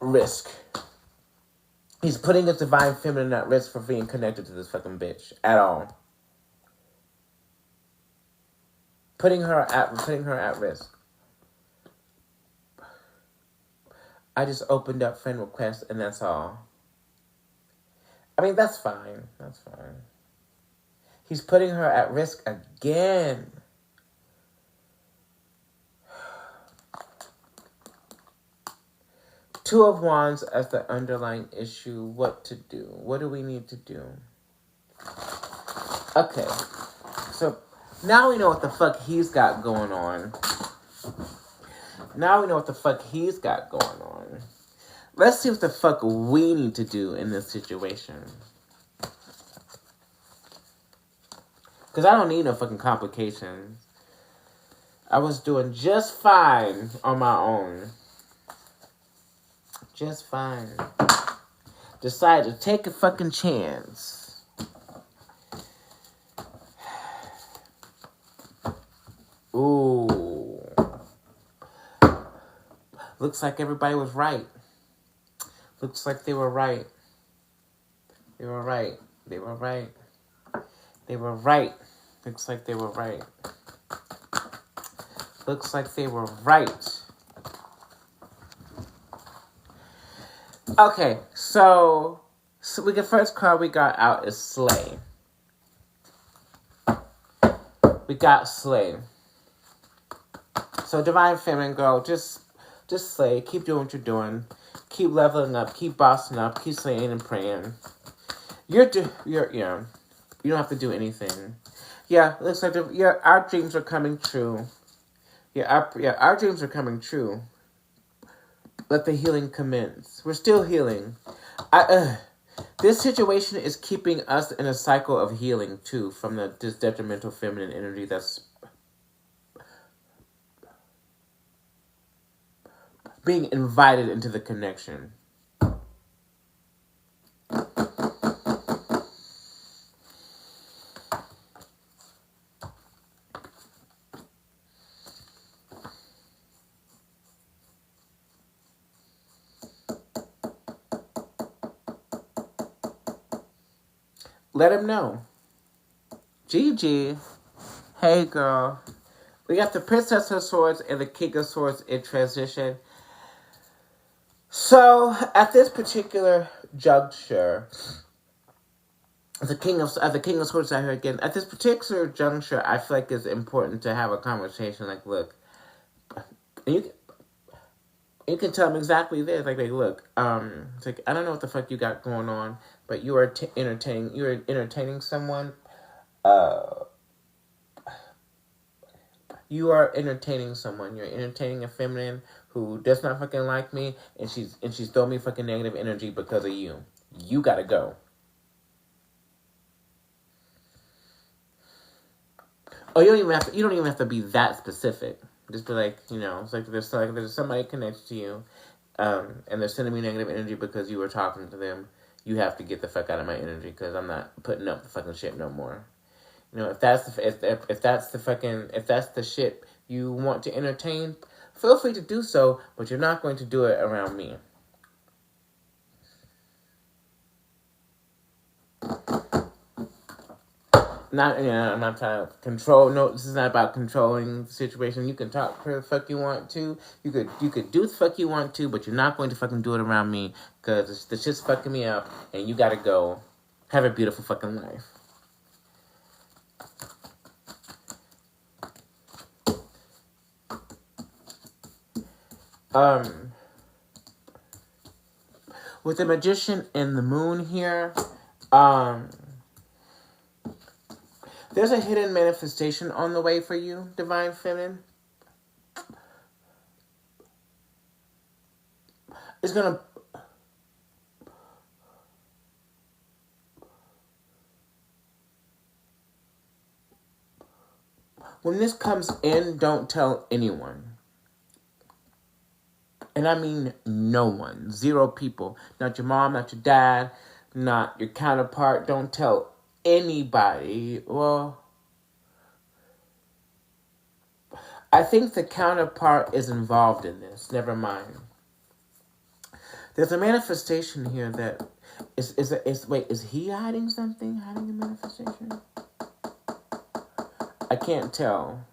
risk. He's putting his divine feminine at risk for being connected to this fucking bitch at all. Putting her at risk. I just opened up friend requests and that's all. I mean, that's fine. He's putting her at risk again. Two of Wands as the underlying issue. What to do? What do we need to do? Okay. So now we know what the fuck he's got going on. Let's see what the fuck we need to do in this situation. Because I don't need no fucking complications. I was doing just fine on my own. Just fine. Decided to take a fucking chance. Ooh. Looks like everybody was right. Looks like they were right. Looks like they were right. Okay, so So the first card we got out is Slay. We got Slay. So Divine Feminine girl, just slay. Keep doing what you're doing. Keep leveling up. Keep bossing up. Keep slaying and praying. You don't have to do anything. Yeah, looks like our dreams are coming true. Our dreams are coming true. Let the healing commence. We're still healing. This situation is keeping us in a cycle of healing too, from this detrimental feminine energy that's being invited into the connection. Let him know. Gigi. Hey, girl. We got the Princess of Swords and the King of Swords in transition. So, at this particular juncture, the King of Swords I heard again. At this particular juncture, I feel like it's important to have a conversation. Like, look, you can tell them exactly this. Like, look, it's like, I don't know what the fuck you got going on, but you are entertaining someone. You are entertaining someone. You're entertaining a feminine who does not fucking like me, and she's throwing me fucking negative energy because of you. You gotta go. Oh, you don't even have to be that specific. Just be like, it's like there's somebody connected to you, and they're sending me negative energy because you were talking to them. You have to get the fuck out of my energy because I'm not putting up the fucking shit no more. If that's the shit you want to entertain, feel free to do so, but you're not going to do it around me. I'm not trying to control. No, this is not about controlling the situation. You can talk where the fuck you want to. You could do the fuck you want to, but you're not going to fucking do it around me because the shit's fucking me up, and you gotta go. Have a beautiful fucking life. With the Magician and the Moon here, there's a hidden manifestation on the way for you, Divine Feminine. It's gonna... When this comes in, don't tell anyone. And I mean no one. 0 people. Not your mom, not your dad, not your counterpart. Don't tell anybody. Well, I think the counterpart is involved in this. Never mind. There's a manifestation here that is he hiding something? Hiding a manifestation? I can't tell.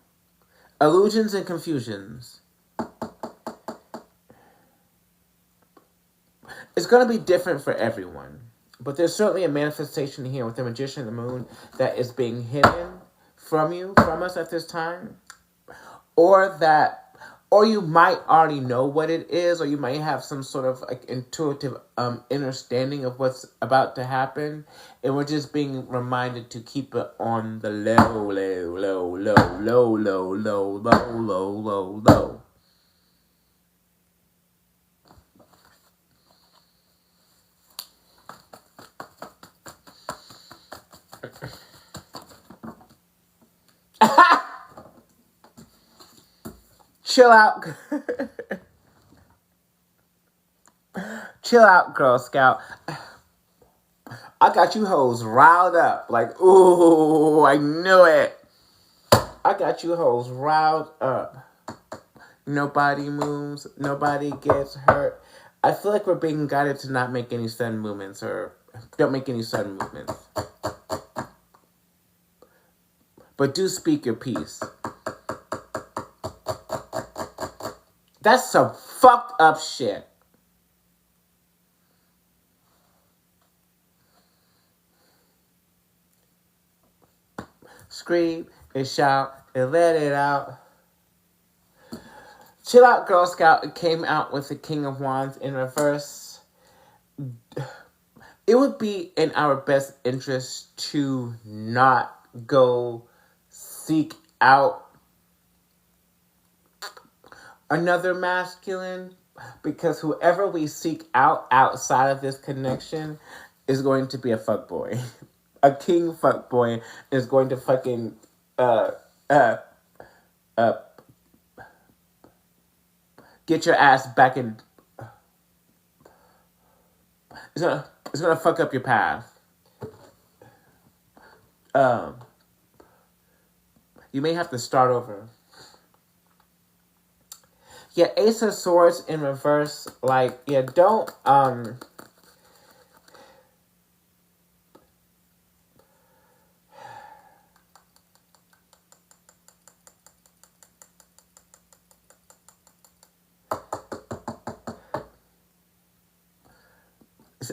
Illusions and confusions. It's going to be different for everyone. But there's certainly a manifestation here with the Magician and the Moon that is being hidden from us at this time. Or you might already know what it is, or you might have some sort of like intuitive understanding of what's about to happen. And we're just being reminded to keep it on the low, low, low, low, low, low, low, low, low, low, low. Chill out. Chill out, Girl Scout. I got you hoes riled up. Like, ooh, I knew it. I got you hoes riled up. Nobody moves. Nobody gets hurt. I feel like we're being guided to not make any sudden movements, or don't make any sudden movements. But do speak your piece. That's some fucked up shit. scream and shout and let it out. Chill Out Girl Scout came out with the King of Wands in reverse. It would be in our best interest to not go seek out another masculine, because whoever we seek out outside of this connection is going to be a fuckboy. A king fuckboy is going to fucking get your ass back in. It's gonna fuck up your path. You may have to start over. Yeah, Ace of Swords in reverse. Like, yeah, don't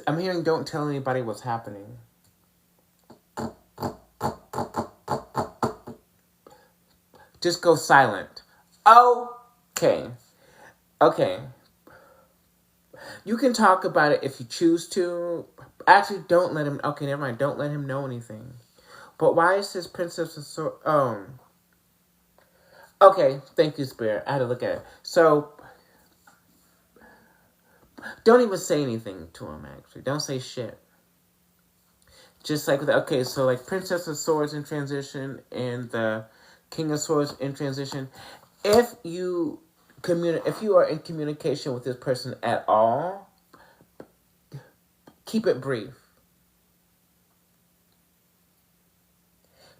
I'm hearing don't tell anybody what's happening. Just go silent. Okay. Okay. You can talk about it if you choose to. Actually, don't let him... Okay, never mind. Don't let him know anything. But why is this Princess of Swords... Okay, thank you, Spirit. I had to look at it. So, don't even say anything to him, actually. Don't say shit. Just like... Okay, so like Princess of Swords in transition and the King of Swords in transition. If you are in communication with this person at all, keep it brief.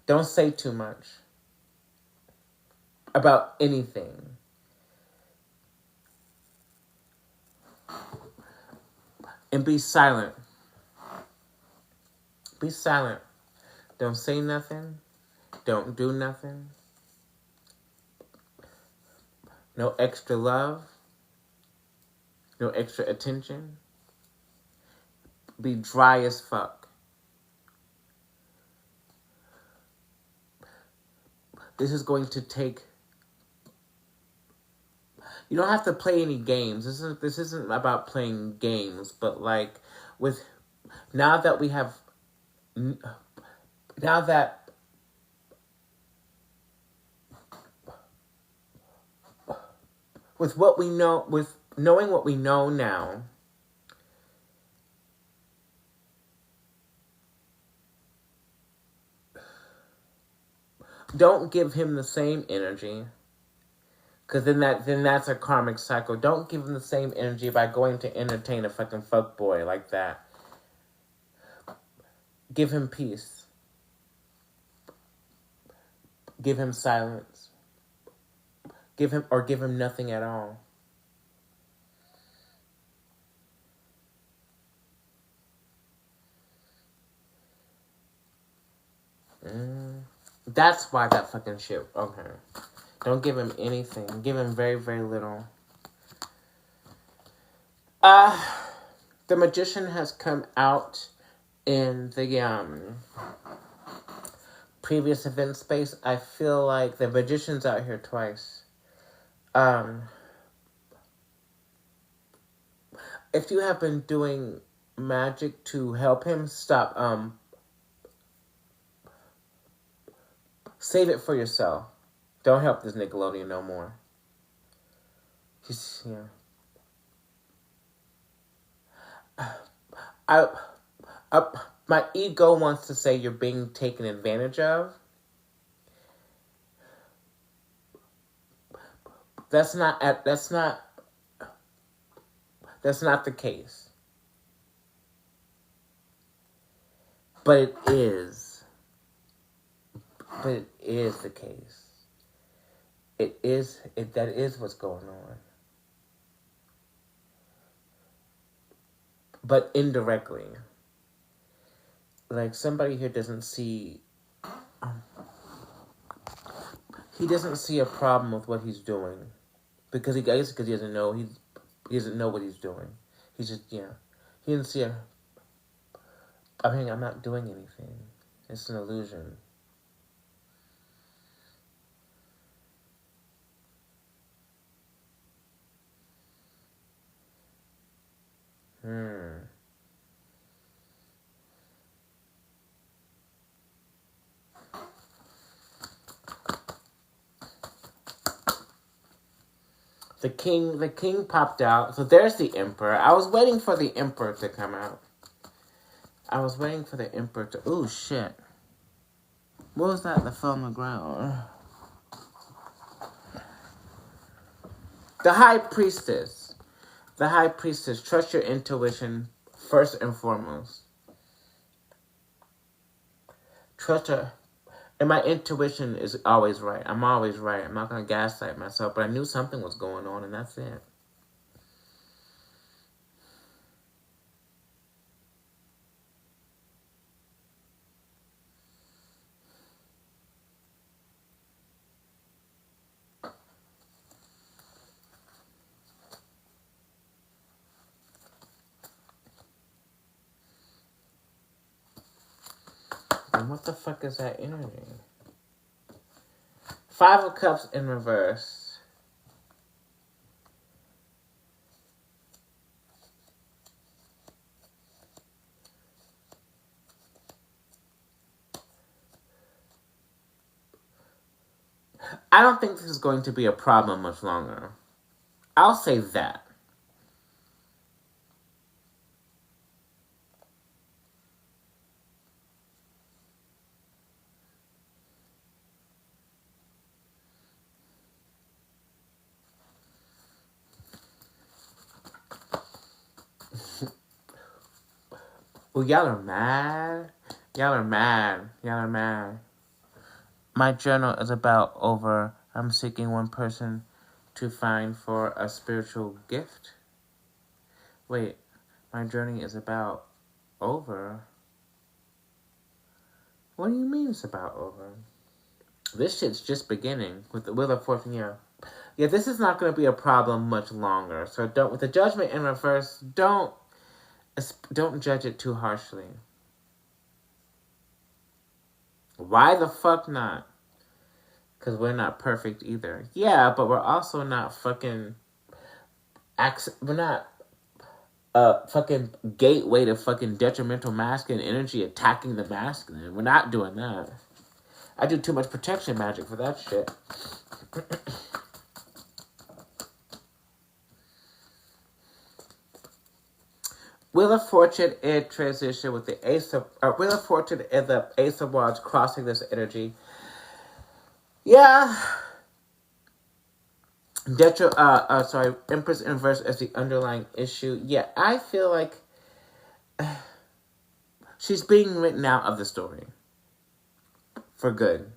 Don't say too much about anything. And be silent. Be silent. Don't say nothing. Don't do nothing. No extra love. No extra attention. Be dry as fuck. This is going to take... You don't have to play any games. This isn't about playing games, but like with... Now that we have... Now that... With what we know, with knowing what we know now, don't give him the same energy, because then that's a karmic cycle. Don't give him the same energy by going to entertain a fucking fuckboy like that. Give him peace. Give him silence. Give him nothing at all. That's why that fucking shit. Okay. Don't give him anything. Give him very, very little. The Magician has come out in the previous event space. I feel like the Magician's out here twice. If you have been doing magic to help him, stop. Save it for yourself. Don't help this Nickelodeon no more. Just, my ego wants to say you're being taken advantage of. That's not the case. But it is. But it is the case. That is what's going on. But indirectly. Like, somebody here doesn't see... he doesn't see a problem with what he's doing. Because he doesn't know. He doesn't know what he's doing. He's just, he didn't see a... I mean, I'm not doing anything. It's an illusion. The king popped out. So there's the Emperor. I was waiting for the Emperor to come out. I was waiting for the Emperor to... Oh, shit. What was that that fell on the ground? The High Priestess. The High Priestess. Trust your intuition first and foremost. Trust her. And my intuition is always right. I'm always right. I'm not going to gaslight myself. But I knew something was going on, and that's it. And what the fuck is that energy? 5 of Cups in reverse. I don't think this is going to be a problem much longer. I'll say that. Well, y'all are mad. Y'all are mad. Y'all are mad. My journal is about over. I'm seeking one person to find for a spiritual gift. Wait, my journey is about over. What do you mean it's about over? This shit's just beginning with the Wheel of Fortune. Yeah, this is not going to be a problem much longer. So don't, with the Judgment in reverse, don't judge it too harshly. Why the fuck not? Because we're not perfect either. Yeah, but we're also not fucking... We're not a fucking gateway to fucking detrimental masculine energy attacking the masculine. We're not doing that. I do too much protection magic for that shit. Wheel of Fortune in transition with the Ace of... Wheel of Fortune and the Ace of Wands crossing this energy. Yeah. Empress inverse as the underlying issue. Yeah, I feel like she's being written out of the story. For good.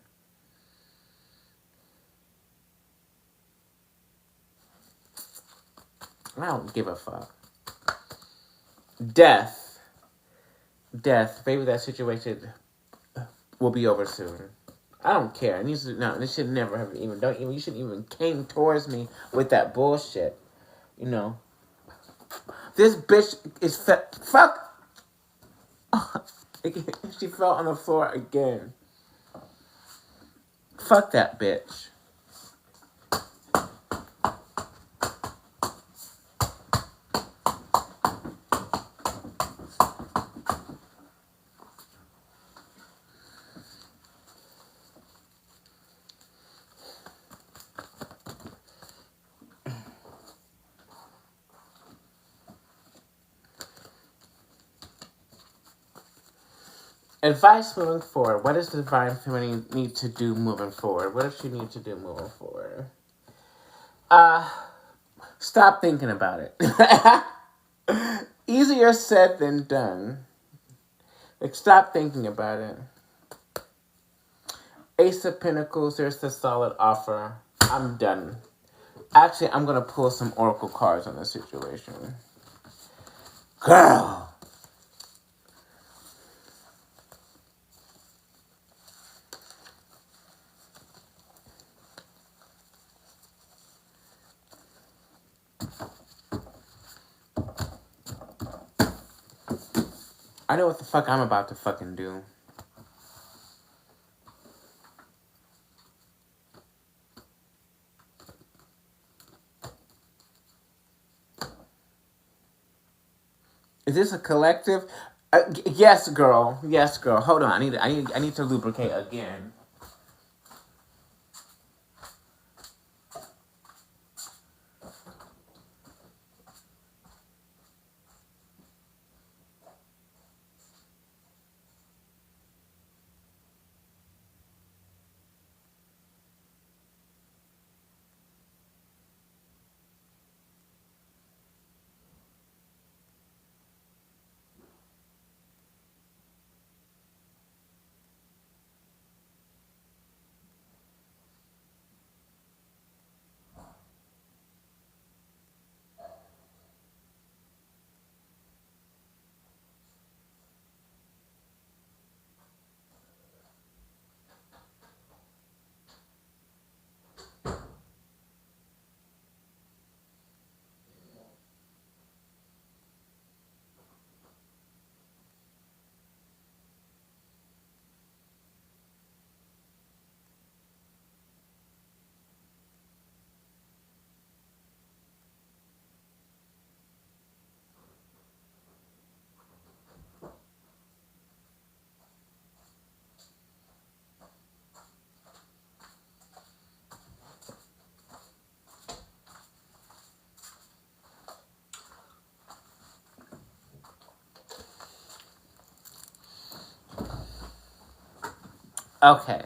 I don't give a fuck. Death. Maybe that situation will be over soon. I don't care. This should never have you shouldn't even came towards me with that bullshit. You know. This bitch is fuck. She fell on the floor again. Fuck that bitch. Advice moving forward. What does the Divine Feminine need to do moving forward? What does she need to do moving forward? Stop thinking about it. Easier said than done. Like, stop thinking about it. Ace of Pentacles, there's the solid offer. I'm done. Actually, I'm going to pull some oracle cards on this situation. Girl! I know what the fuck I'm about to fucking do. Is this a collective? Yes, girl. Yes, girl. Hold on. I need to lubricate again. Okay.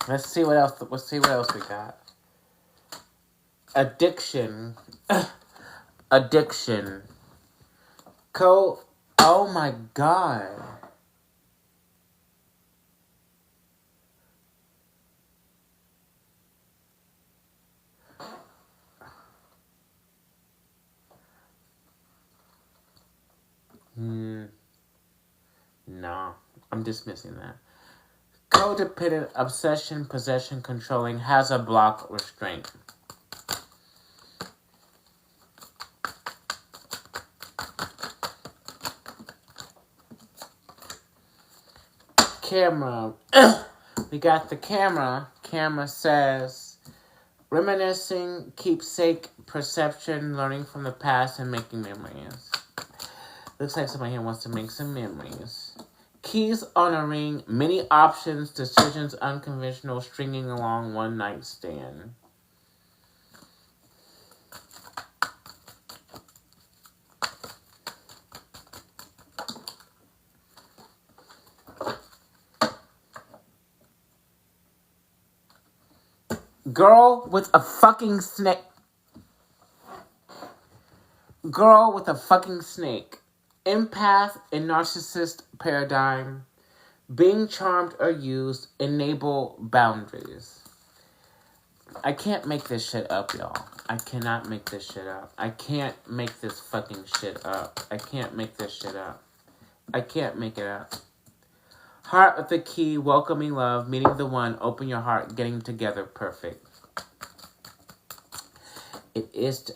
Let's see what else. Let's see what else we got. Addiction. Addiction. Oh my god. No, I'm dismissing that. Codependent obsession, possession, controlling has a block restraint. Camera. We got the camera. Camera says, reminiscing, keepsake, perception, learning from the past, and making memories. Looks like somebody here wants to make some memories. Keys on a ring, many options, decisions unconventional, stringing along one night stand. Girl with a fucking snake. Girl with a fucking snake. Empath and narcissist paradigm. Being charmed or used. Enable boundaries. I can't make this shit up, y'all. I cannot make this shit up. I can't make this fucking shit up. I can't make this shit up. I can't make it up. Heart of the key, welcoming love, meeting the one, open your heart, getting together, perfect. It is...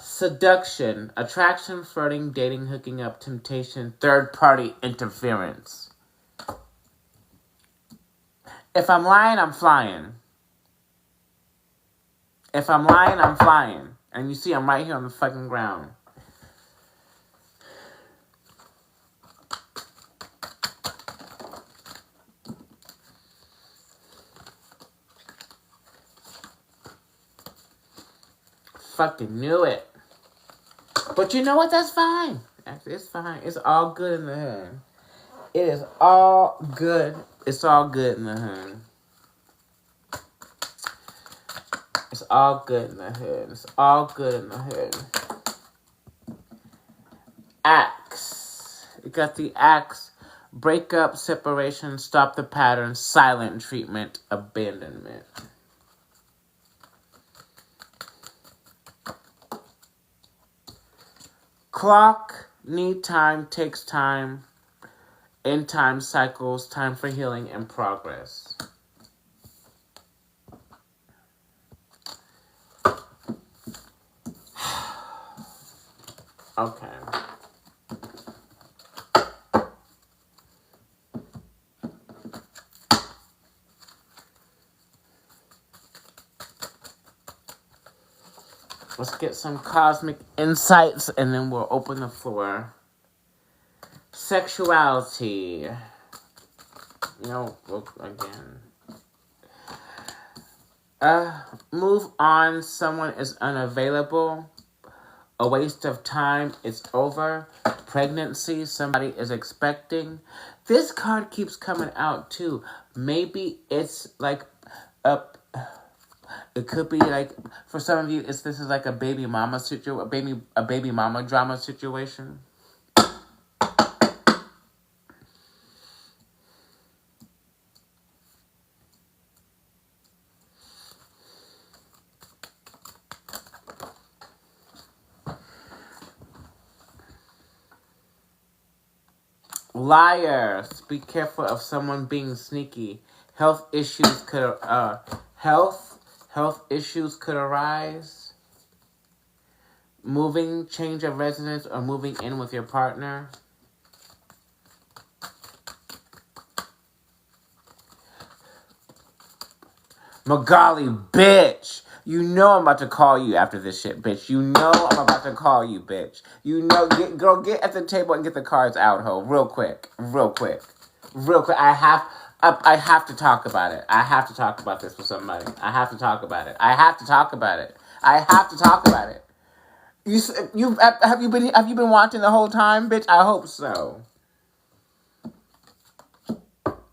seduction, attraction, flirting, dating, hooking up, temptation, third-party interference. If I'm lying, I'm flying. If I'm lying, I'm flying. And you see, I'm right here on the fucking ground. Fucking knew it. But you know what? That's fine. Actually, it's fine. It's all good in the hood. It is all good. It's all good in the hood. It's all good in the hood. It's all good in the hood. Axe. You got the axe. Breakup, separation, stop the pattern, silent treatment, abandonment. Clock, need time, takes time, end time cycles, time for healing and progress. Okay. Let's get some cosmic insights and then we'll open the floor. Sexuality. You know, look again. Move on. Someone is unavailable. A waste of time. It's over. Pregnancy. Somebody is expecting. This card keeps coming out too. Maybe it's like it could be like, for some of you, this is like a baby mama situation, a baby mama drama situation. Liars, be careful of someone being sneaky. Health issues could Health issues could arise. Moving, change of residence, or moving in with your partner. Magali, bitch! You know I'm about to call you after this shit, bitch. You know I'm about to call you, bitch. You know, girl, get at the table and get the cards out, ho. Real quick. I I have to talk about it. I have to talk about this with somebody. I have to talk about it. I have to talk about it. I have to talk about it. Have you been watching the whole time, bitch? I hope so.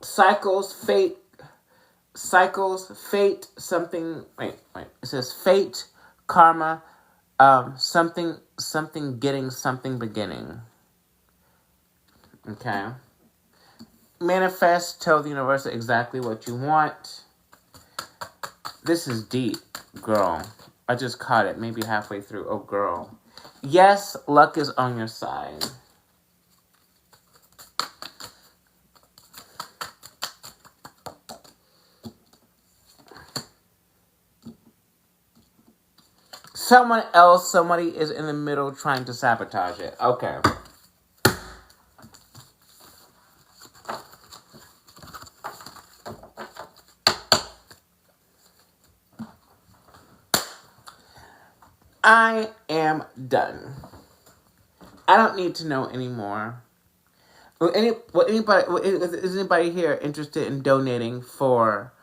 Cycles, fate, something. Wait. It says fate, karma, something, getting, something beginning. Okay. Manifest, tell the universe exactly what you want. This is deep, girl. I just caught it maybe halfway through. Oh, girl. Yes, luck is on your side. Somebody is in the middle trying to sabotage it. Okay. I am done. I don't need to know anymore. Is anybody here interested in donating for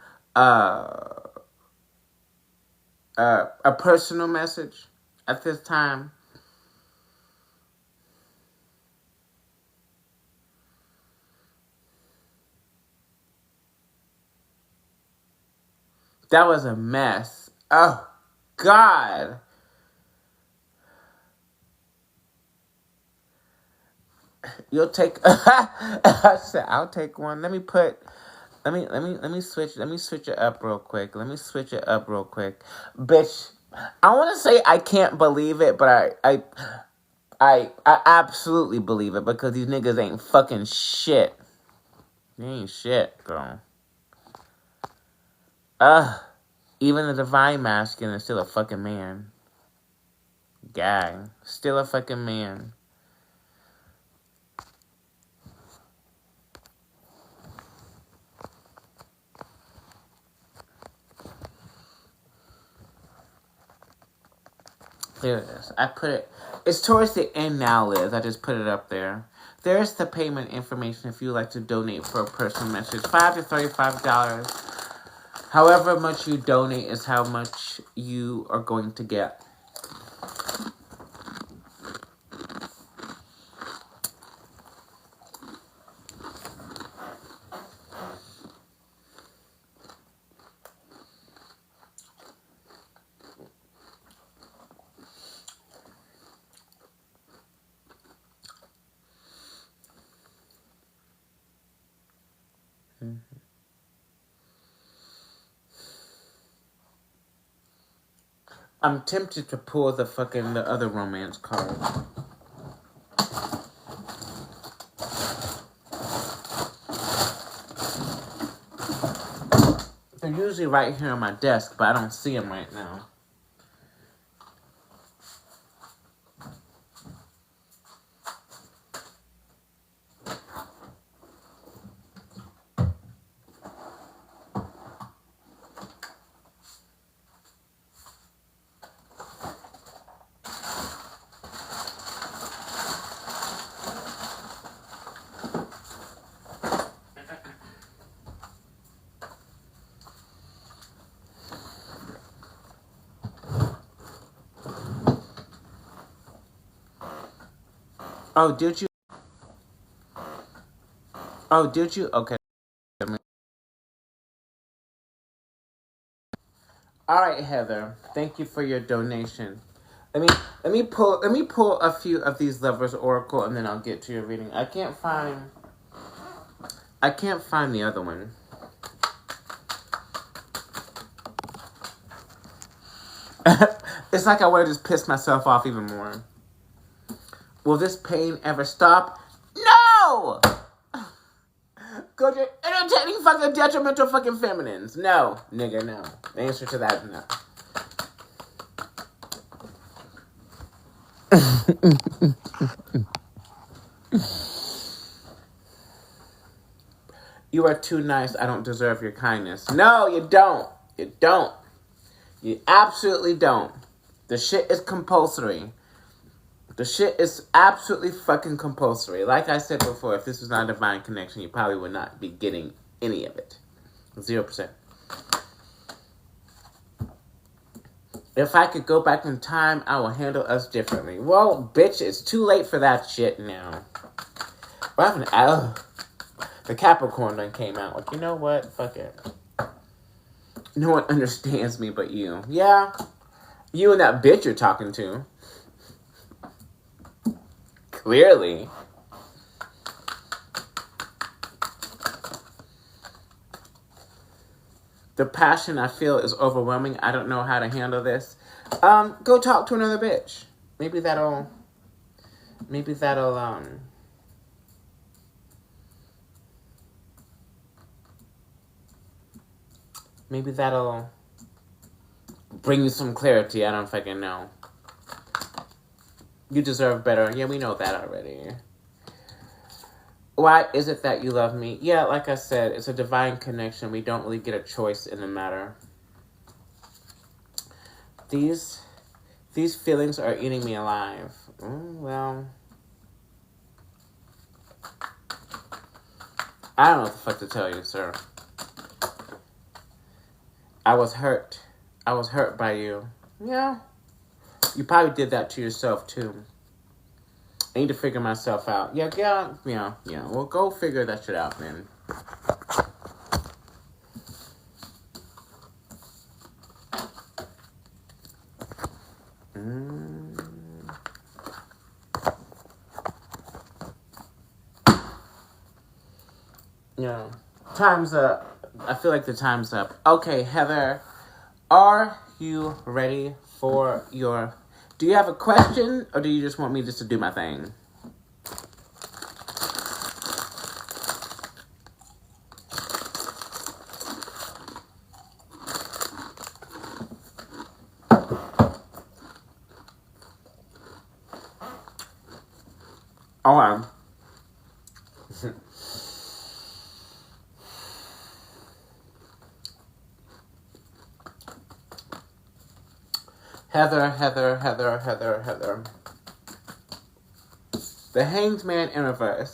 a personal message at this time? That was a mess. Oh, God. You'll take. I said I'll take one. Let me switch it up real quick. Bitch, I want to say I can't believe it, but I absolutely believe it because these niggas ain't fucking shit. They ain't shit, girl. Even the divine masculine is still a fucking man. Gang. Still a fucking man. There it is. I put it. It's towards the end now, Liz. I just put it up there. There's the payment information if you'd like to donate for a personal message. $5 to $35. However much you donate is how much you are going to get. I'm tempted to pull the other romance card. They're usually right here on my desk, but I don't see them right now. Oh, did you? Okay. All right, Heather. Thank you for your donation. Let me pull a few of these lovers oracle, and then I'll get to your reading. I can't find the other one. It's like I want to just piss myself off even more. Will this pain ever stop? No! Go to entertaining fucking detrimental fucking feminines. No, nigga, no. The answer to that is no. You are too nice. I don't deserve your kindness. No, you don't. You don't. You absolutely don't. The shit is compulsory. The shit is absolutely fucking compulsory. Like I said before, if this was not a divine connection, you probably would not be getting any of it. 0%. If I could go back in time, I will handle us differently. Well, bitch, it's too late for that shit now. What happened? The Capricorn then came out. Like, you know what? Fuck it. No one understands me but you. Yeah. You and that bitch you're talking to. Clearly. The passion I feel is overwhelming. I don't know how to handle this. Go talk to another bitch. Maybe that'll Maybe that'll bring you some clarity. I don't fucking know. You deserve better. Yeah, we know that already. Why is it that you love me? Yeah, like I said, it's a divine connection. We don't really get a choice in the matter. These feelings are eating me alive. Well, I don't know what the fuck to tell you, sir. I was hurt. I was hurt by you. Yeah. You probably did that to yourself, too. I need to figure myself out. Yeah. Well, go figure that shit out, man. Yeah. Time's up. I feel like the time's up. Okay, Heather, are you ready for your... Do you have a question, or do you just want me just to do my thing? Okay. Heather. The Hanged Man Empress.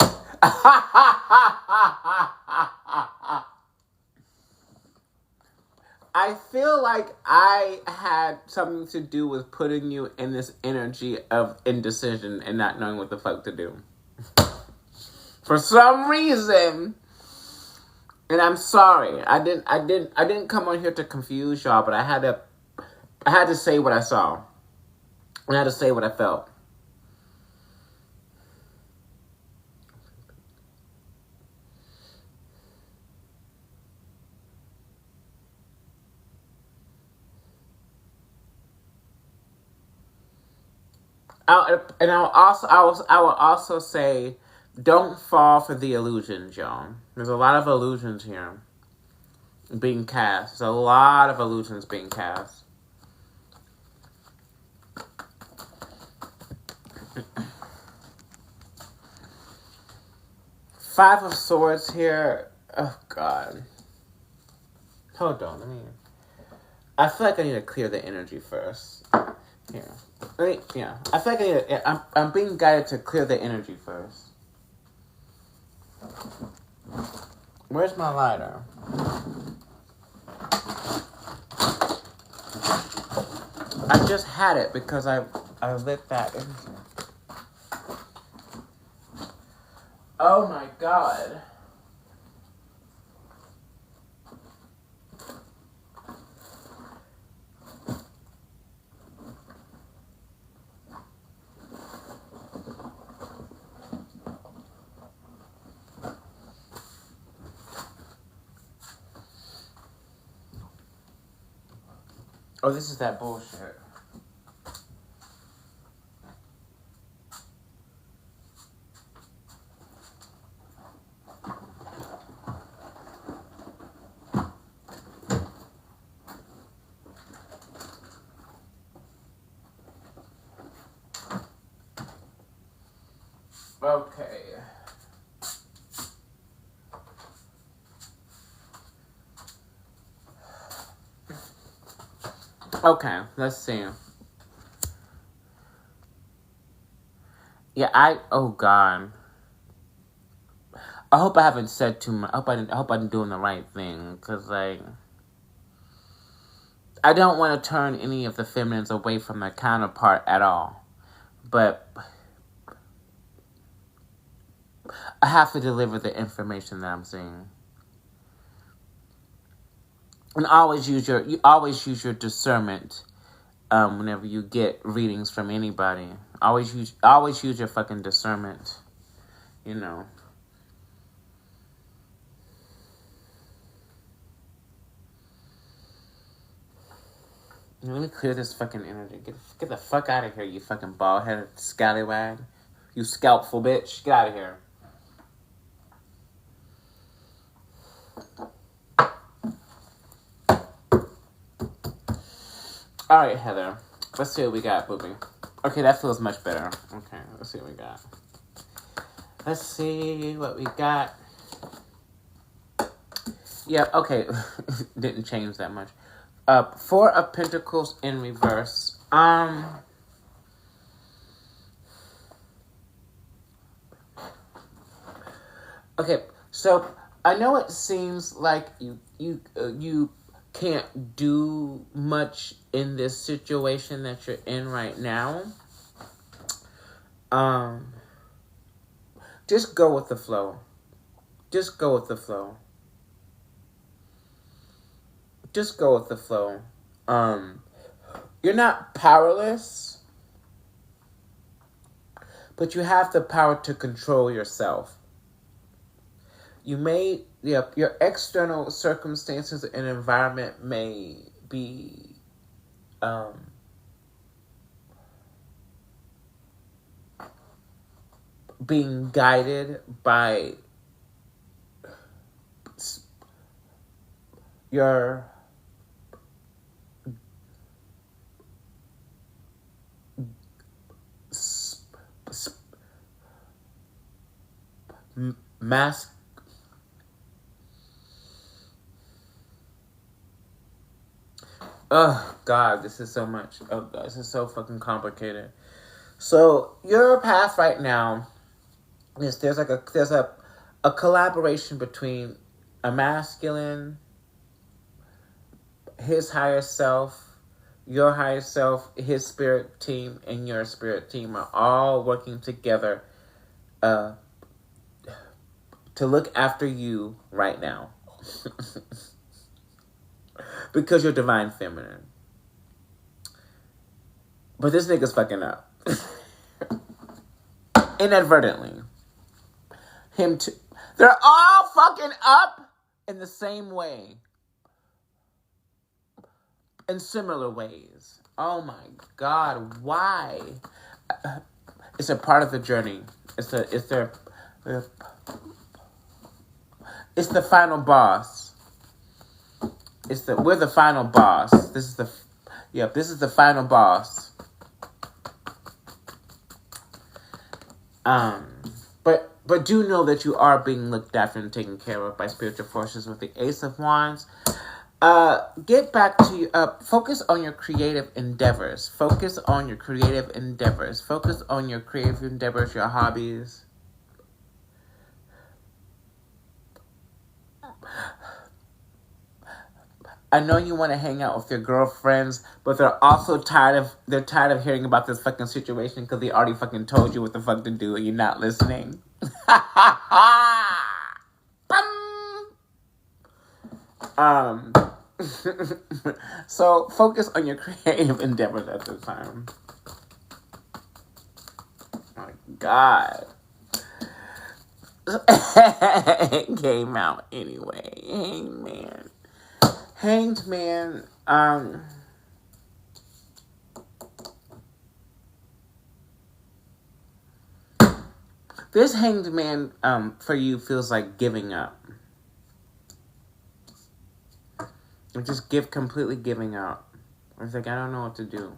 I feel like I had something to do with putting you in this energy of indecision and not knowing what the fuck to do. For some reason. And I'm sorry. I didn't come on here to confuse y'all, but I had to say what I saw. I had to say what I felt. I will also say, don't fall for the illusions, y'all. There's a lot of illusions here being cast. There's a lot of illusions being cast. Five of Swords here. Oh, God. Hold on. I feel like I need to clear the energy first. Here. I feel like I need to... I'm being guided to clear the energy first. Where's my lighter? I just had it because I lit that in. Oh my God. Oh, this is that bullshit. Okay. Okay, let's see. Yeah, oh God. I hope I haven't said too much. I hope I'm doing the right thing, because, like, I don't want to turn any of the feminines away from their counterpart at all. But I have to deliver the information that I'm seeing. And always use your discernment whenever you get readings from anybody. Always use your fucking discernment. You know. Let me clear this fucking energy. Get the fuck out of here, you fucking bald-headed scallywag. You scalpful bitch. Get out of here. Alright, Heather. Let's see what we got, booby. Okay, that feels much better. Okay, let's see what we got. Let's see what we got. Yeah, okay. Didn't change that much. Four of Pentacles in reverse. Okay, so I know it seems like you can't do much in this situation that you're in right now. Just go with the flow. Just go with the flow. Just go with the flow. You're not powerless, but you have the power to control yourself. Your external circumstances and environment may be being guided by your mask. Oh God, this is so much. Oh God, this is so fucking complicated. So your path right now is there's a collaboration between a masculine, his higher self, your higher self, his spirit team, and your spirit team are all working together to look after you right now. Because you're divine feminine. But this nigga's fucking up. Inadvertently. Him too. They're all fucking up in the same way. In similar ways. Oh my God, why? It's a part of the journey. It's the final boss. We're the final boss. This is the final boss. But do know that you are being looked after and taken care of by spiritual forces with the Ace of Wands. Get back to focus on your creative endeavors. Focus on your creative endeavors. Focus on your creative endeavors, your hobbies. I know you want to hang out with your girlfriends, but they're also tired of hearing about this fucking situation because they already fucking told you what the fuck to do and you're not listening. So focus on your creative endeavors at this time. Oh my God. It came out anyway. Hanged Man, this Hanged Man, for you feels like giving up. Just completely giving up. It's like, I don't know what to do.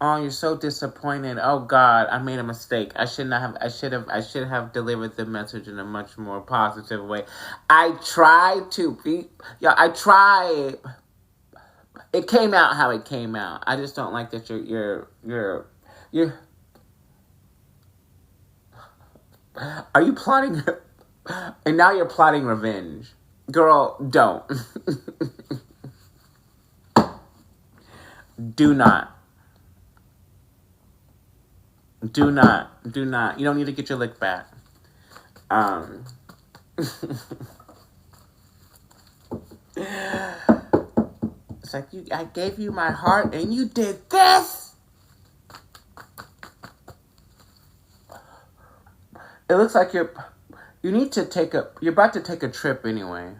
Oh, you're so disappointed. Oh God, I made a mistake. I should have delivered the message in a much more positive way. I tried to be, I tried. It came out how it came out. I just don't like that you're Are you plotting? And now you're plotting revenge. Girl, don't. Do not. Do not. Do not. You don't need to get your lick back. It's like, I gave you my heart and you did this. It looks like you're about to take a trip anyway.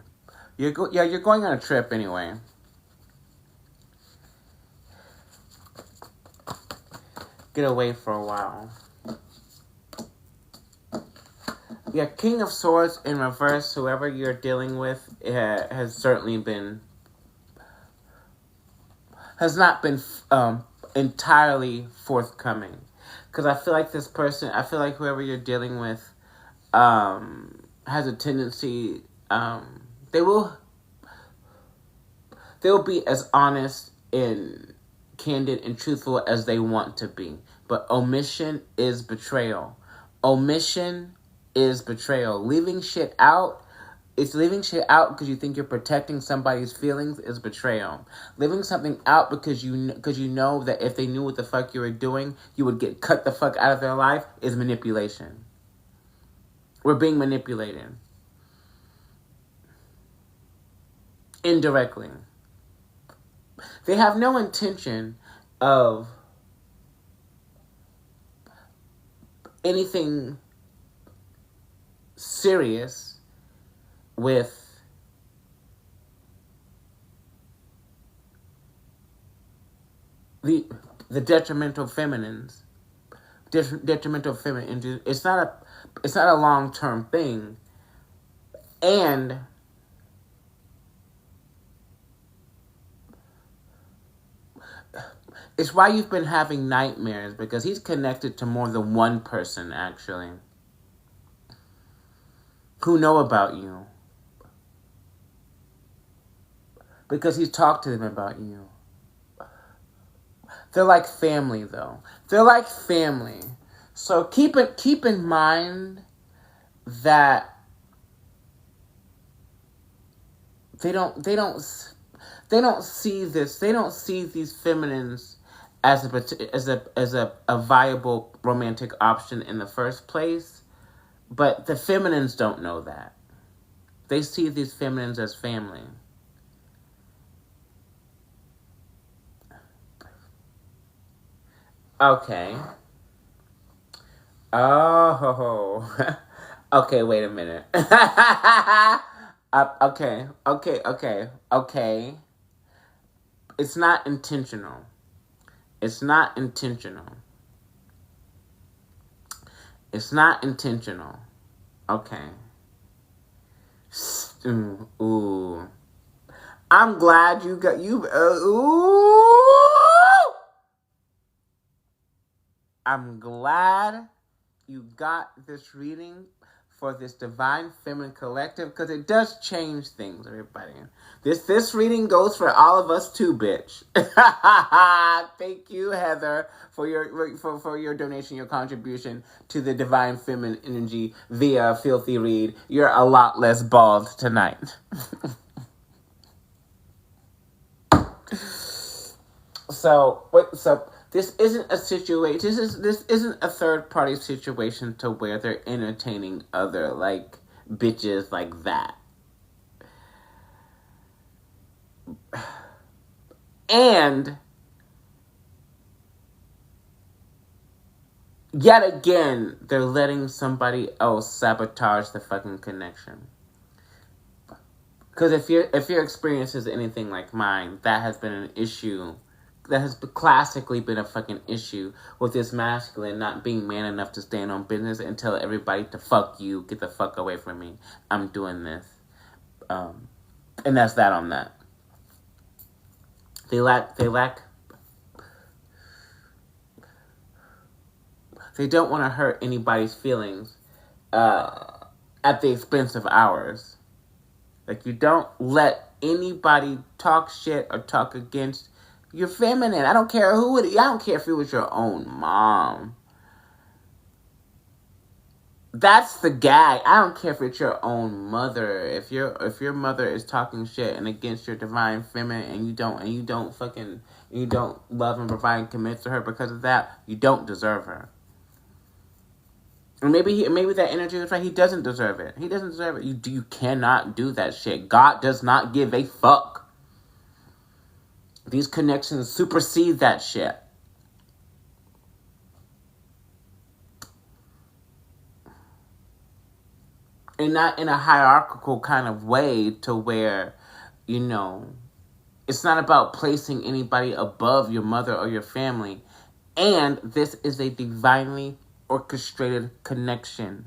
You're going on a trip anyway. Get away for a while. Yeah, King of Swords in reverse, whoever you're dealing with has certainly not been entirely forthcoming. Because I feel like whoever you're dealing with has a tendency, they will be as honest and candid and truthful as they want to be. But omission is betrayal. Omission is betrayal. Leaving shit out because you think you're protecting somebody's feelings is betrayal. Leaving something out because you know that if they knew what the fuck you were doing, you would get cut the fuck out of their life is manipulation. We're being manipulated. Indirectly. They have no intention of anything serious with the detrimental feminines. Detrimental feminine. It's not a long-term thing. And it's why you've been having nightmares, because he's connected to more than one person, actually, who know about you. Because he's talked to them about you. They're like family, though. They're like family. So keep in mind that they don't see this. They don't see these feminines as a viable romantic option in the first place. But the feminines don't know that. They see these feminines as family. Okay. Oh. Okay, wait a minute. Okay. It's not intentional. It's not intentional. It's not intentional. Okay. Ooh. I'm glad you got you. Ooh. I'm glad you got this reading for this Divine Feminine Collective, because it does change things, everybody. This reading goes for all of us too, bitch. Thank you, Heather, for your donation, your contribution to the Divine Feminine Energy via Filthy Read. You're a lot less bald tonight. So this isn't a situation. This isn't a third party situation to where they're entertaining other like bitches like that. And yet again, they're letting somebody else sabotage the fucking connection. Because if your experience is anything like mine, that has been an issue. That has classically been a fucking issue with this masculine not being man enough to stand on business and tell everybody to fuck you, get the fuck away from me. I'm doing this. And that's that on that. They don't want to hurt anybody's feelings at the expense of ours. Like, you don't let anybody talk shit or talk against. You're feminine. I don't care who it is. I don't care if it was your own mom. That's the gag. I don't care if it's your own mother. If your mother is talking shit and against your divine feminine, and you don't love and provide and commit to her because of that, you don't deserve her. And maybe that energy is right. He doesn't deserve it. He doesn't deserve it. You cannot do that shit. God does not give a fuck. These connections supersede that shit. And not in a hierarchical kind of way to where, it's not about placing anybody above your mother or your family. And this is a divinely orchestrated connection.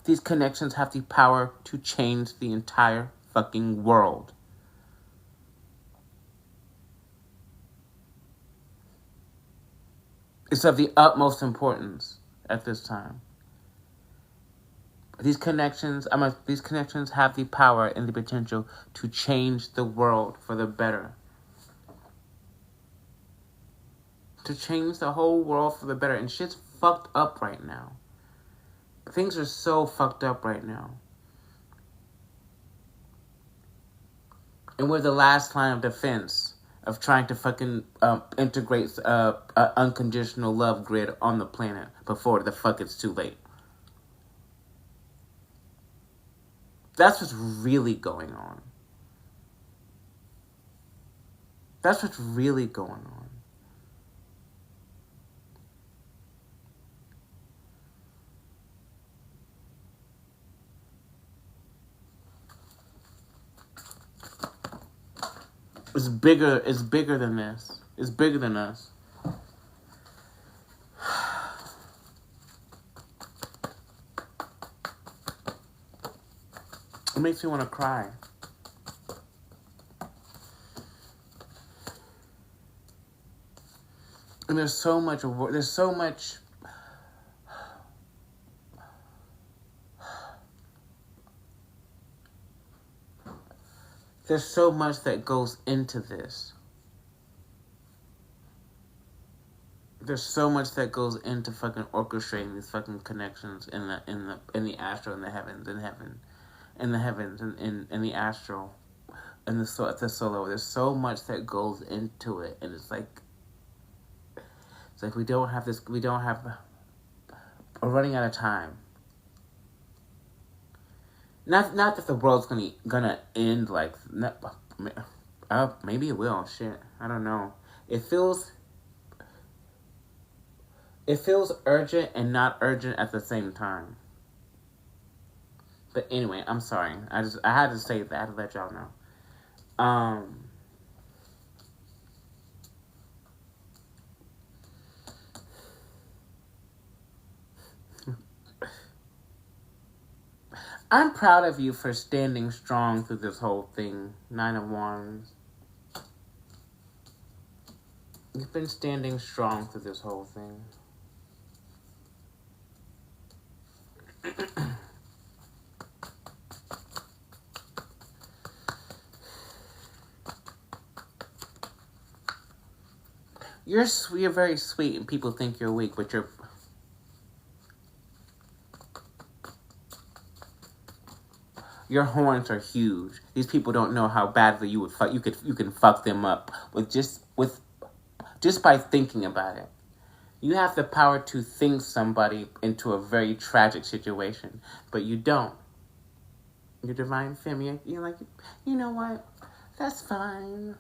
These connections have the power to change the entire fucking world. It's of the utmost importance at this time. These connections have the power and the potential to change the world for the better. To change the whole world for the better. And shit's fucked up right now. Things are so fucked up right now. And we're the last line of defense of trying to fucking integrate unconditional love grid on the planet before the fuck it's too late. That's what's really going on. That's what's really going on. It's bigger than this. It's bigger than us. It makes me want to cry. And there's so much that goes into this. There's so much that goes into fucking orchestrating these fucking connections in the astral, in the heavens, in the astral, in the solar. There's so much that goes into it, and it's like we're running out of time. Not that the world's gonna end maybe it will. Shit, I don't know. It feels urgent and not urgent at the same time. But anyway, I'm sorry. I had to say that. I had to let y'all know. I'm proud of you for standing strong through this whole thing, 9 of Wands. You've been standing strong through this whole thing. You're very sweet, and people think you're weak, but your horns are huge. These people don't know how badly you can fuck them up just by thinking about it. You have the power to think somebody into a very tragic situation, but you don't. Your divine feminine, you're like, you know what? That's fine.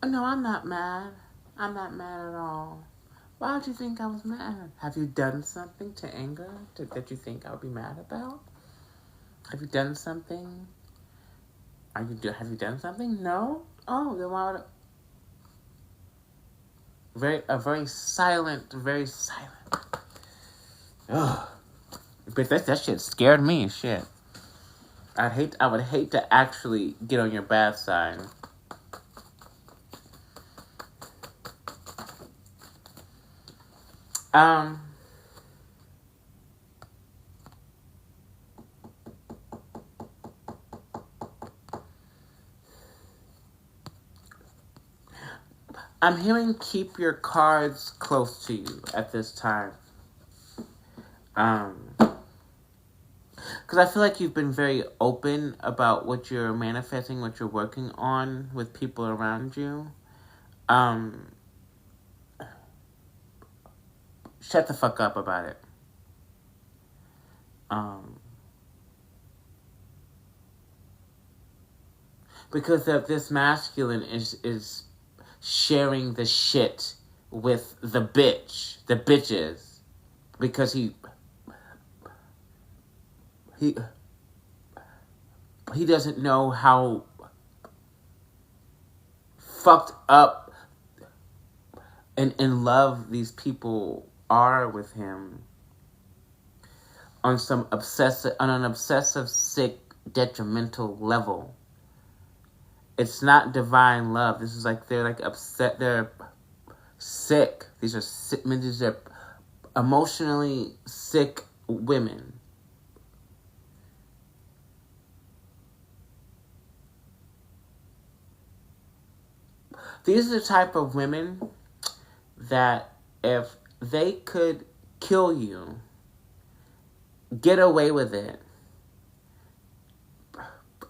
No, I'm not mad. I'm not mad at all. Why would you think I was mad? Have you done something to anger that you think I would be mad about? Have you done something? Have you done something? No? Oh, then why would very silent. Ugh. But that shit scared me, shit. I would hate to actually get on your bad side. I'm hearing keep your cards close to you at this time. Because I feel like you've been very open about what you're manifesting, what you're working on with people around you. Shut the fuck up about it. Because this masculine is sharing the shit with the bitches, because he doesn't know how fucked up and in love these people are with him on an obsessive, sick, detrimental level. It's not divine love. This is like, they're like upset. They're sick. These are sick. These are emotionally sick women. These are the type of women that if they could kill you, get away with it,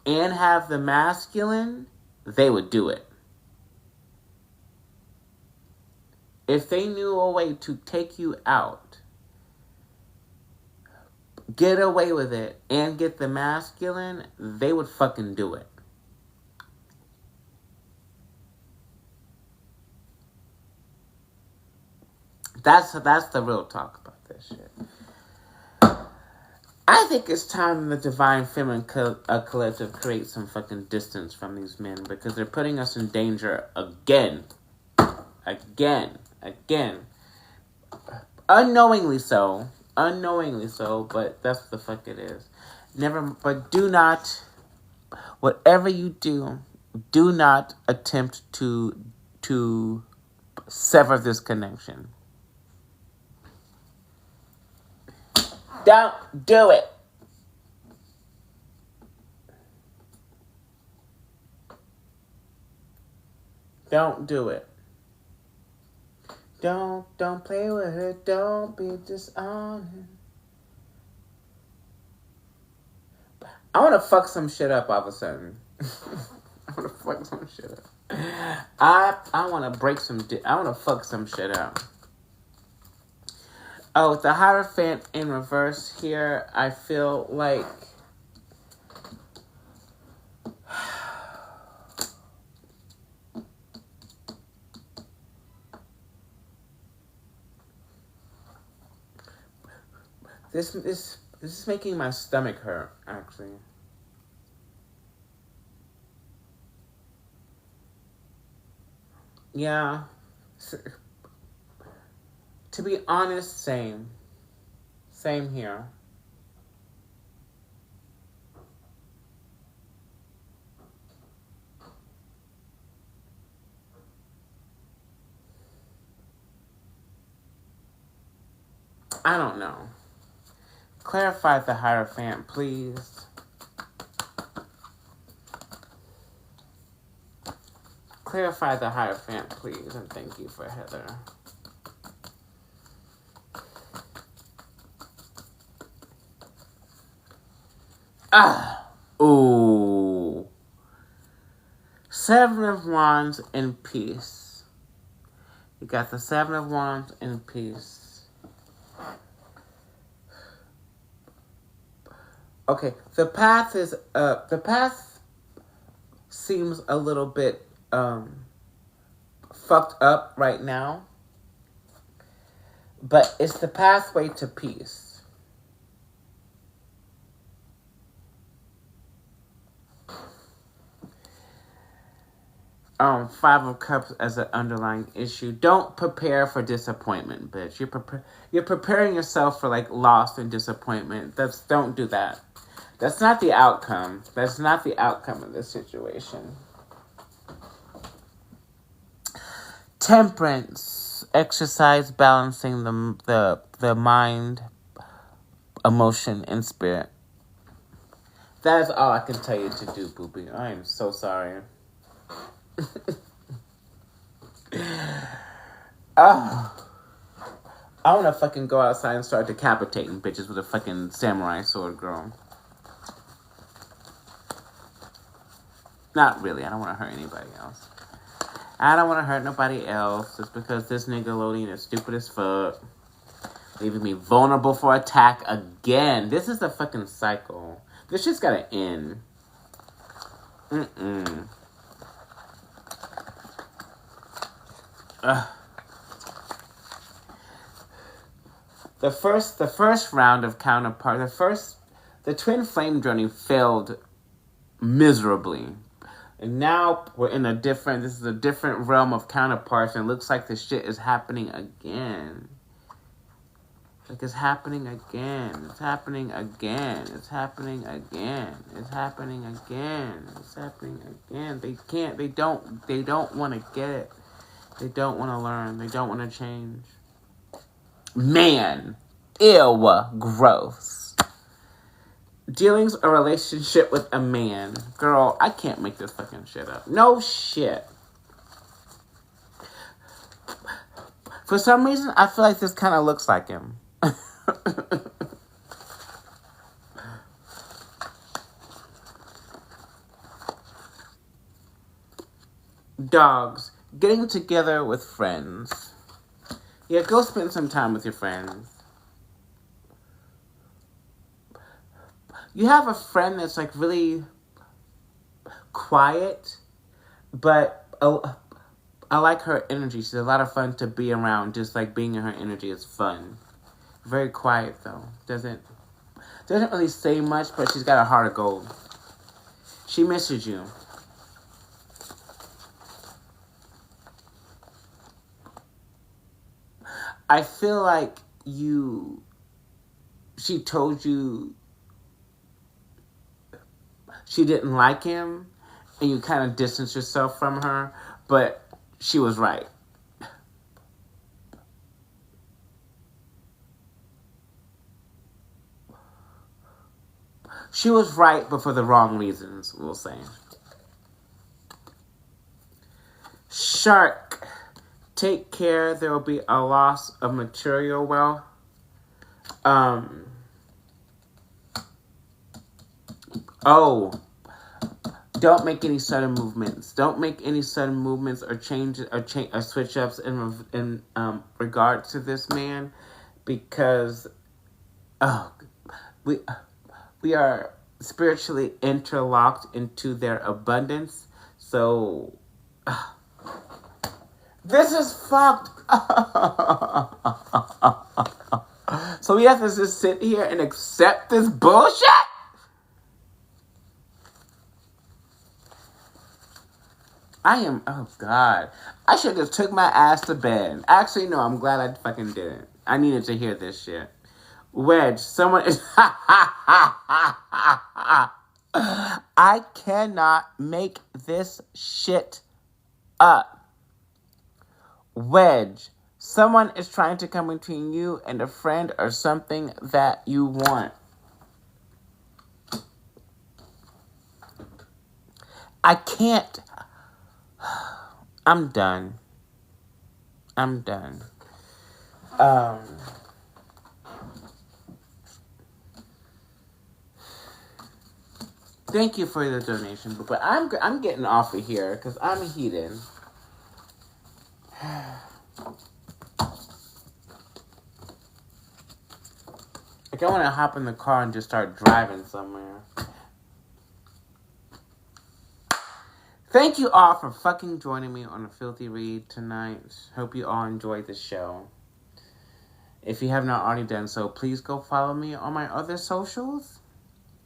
and have the masculine, they would do it. If they knew a way to take you out, get away with it, and get the masculine, they would fucking do it. That's the real talk about this shit. I think it's time the Divine Feminine Collective creates some fucking distance from these men, because they're putting us in danger again. Unknowingly so, but that's what the fuck it is. But do not, whatever you do not attempt to sever this connection. Don't do it. Don't do it. Don't play with her. Don't be dishonest. I want to fuck some shit up all of a sudden. I want to fuck some shit up. I want to break some. I want to fuck some shit up. Oh, with the Hierophant in reverse here, I feel like this is making my stomach hurt, actually. Yeah. To be honest, same. Same here. I don't know. Clarify the Hierophant, please. Clarify the Hierophant, please, and thank you for Heather. Ooh. Seven of Wands in peace. You got the Seven of Wands in peace. Okay, the path seems a little bit fucked up right now, but it's the pathway to peace. Five of Cups as an underlying issue. Don't prepare for disappointment, bitch. You're preparing yourself for like loss and disappointment. Don't do that. That's not the outcome. That's not the outcome of this situation. Temperance. Exercise balancing the mind, emotion, and spirit. That is all I can tell you to do, boopy. I am so sorry. I want to fucking go outside and start decapitating bitches with a fucking samurai sword, girl. Not really. I don't want to hurt anybody else. I don't want to hurt nobody else just because this Nickelodeon is stupid as fuck. Leaving me vulnerable for attack again. This is a fucking cycle. This shit's gotta end. Ugh. The first round of counterpart, the twin flame journey failed miserably. And now we're in this is a different realm of counterparts, and it looks like this shit is happening again. Like it's happening again. It's happening again. It's happening again. It's happening again. It's happening again. They don't want to get it. They don't want to learn. They don't want to change. Man. Ew. Gross. Dealings a relationship with a man. Girl, I can't make this fucking shit up. No shit. For some reason, I feel like this kind of looks like him. Dogs. Getting together with friends. Yeah, go spend some time with your friends. You have a friend that's like really quiet, but I like her energy. She's a lot of fun to be around. Just like being in her energy is fun. Very quiet though. Doesn't really say much, but she's got a heart of gold. She misses you. I feel like she told you she didn't like him, and you kind of distanced yourself from her, but she was right. She was right, but for the wrong reasons, we'll say. Shark. Take care. There will be a loss of material wealth. Don't make any sudden movements. Don't make any sudden movements or changes or switch ups in regard to this man, because we are spiritually interlocked into their abundance. So this is fucked. So we have to just sit here and accept this bullshit? Oh God. I should have just took my ass to bed. Actually, no, I'm glad I fucking didn't. I needed to hear this shit. Wedge, someone is... I cannot make this shit up. Wedge, someone is trying to come between you and a friend or something that you want. I can't. I'm done. Thank you for the donation, but I'm getting off of here because I'm heated. Like, I want to hop in the car and just start driving somewhere. Thank you all for fucking joining me on a filthy read tonight. Hope you all enjoyed the show. If you have not already done so, please go follow me on my other socials.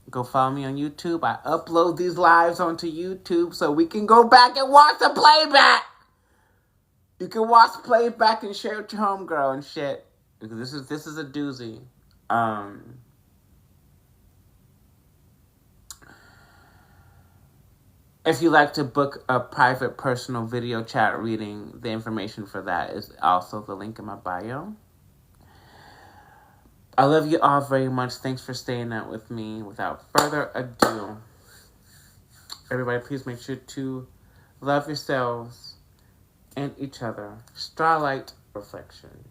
Go follow me on YouTube. I upload these lives onto YouTube so we can go back and watch the playback. You can watch playback and share with your homegirl and shit. This is a doozy. If you like to book a private personal video chat reading, the information for that is also the link in my bio. I love you all very much. Thanks for staying out with me. Without further ado, everybody, please make sure to love yourselves and each other. Starlight Reflection.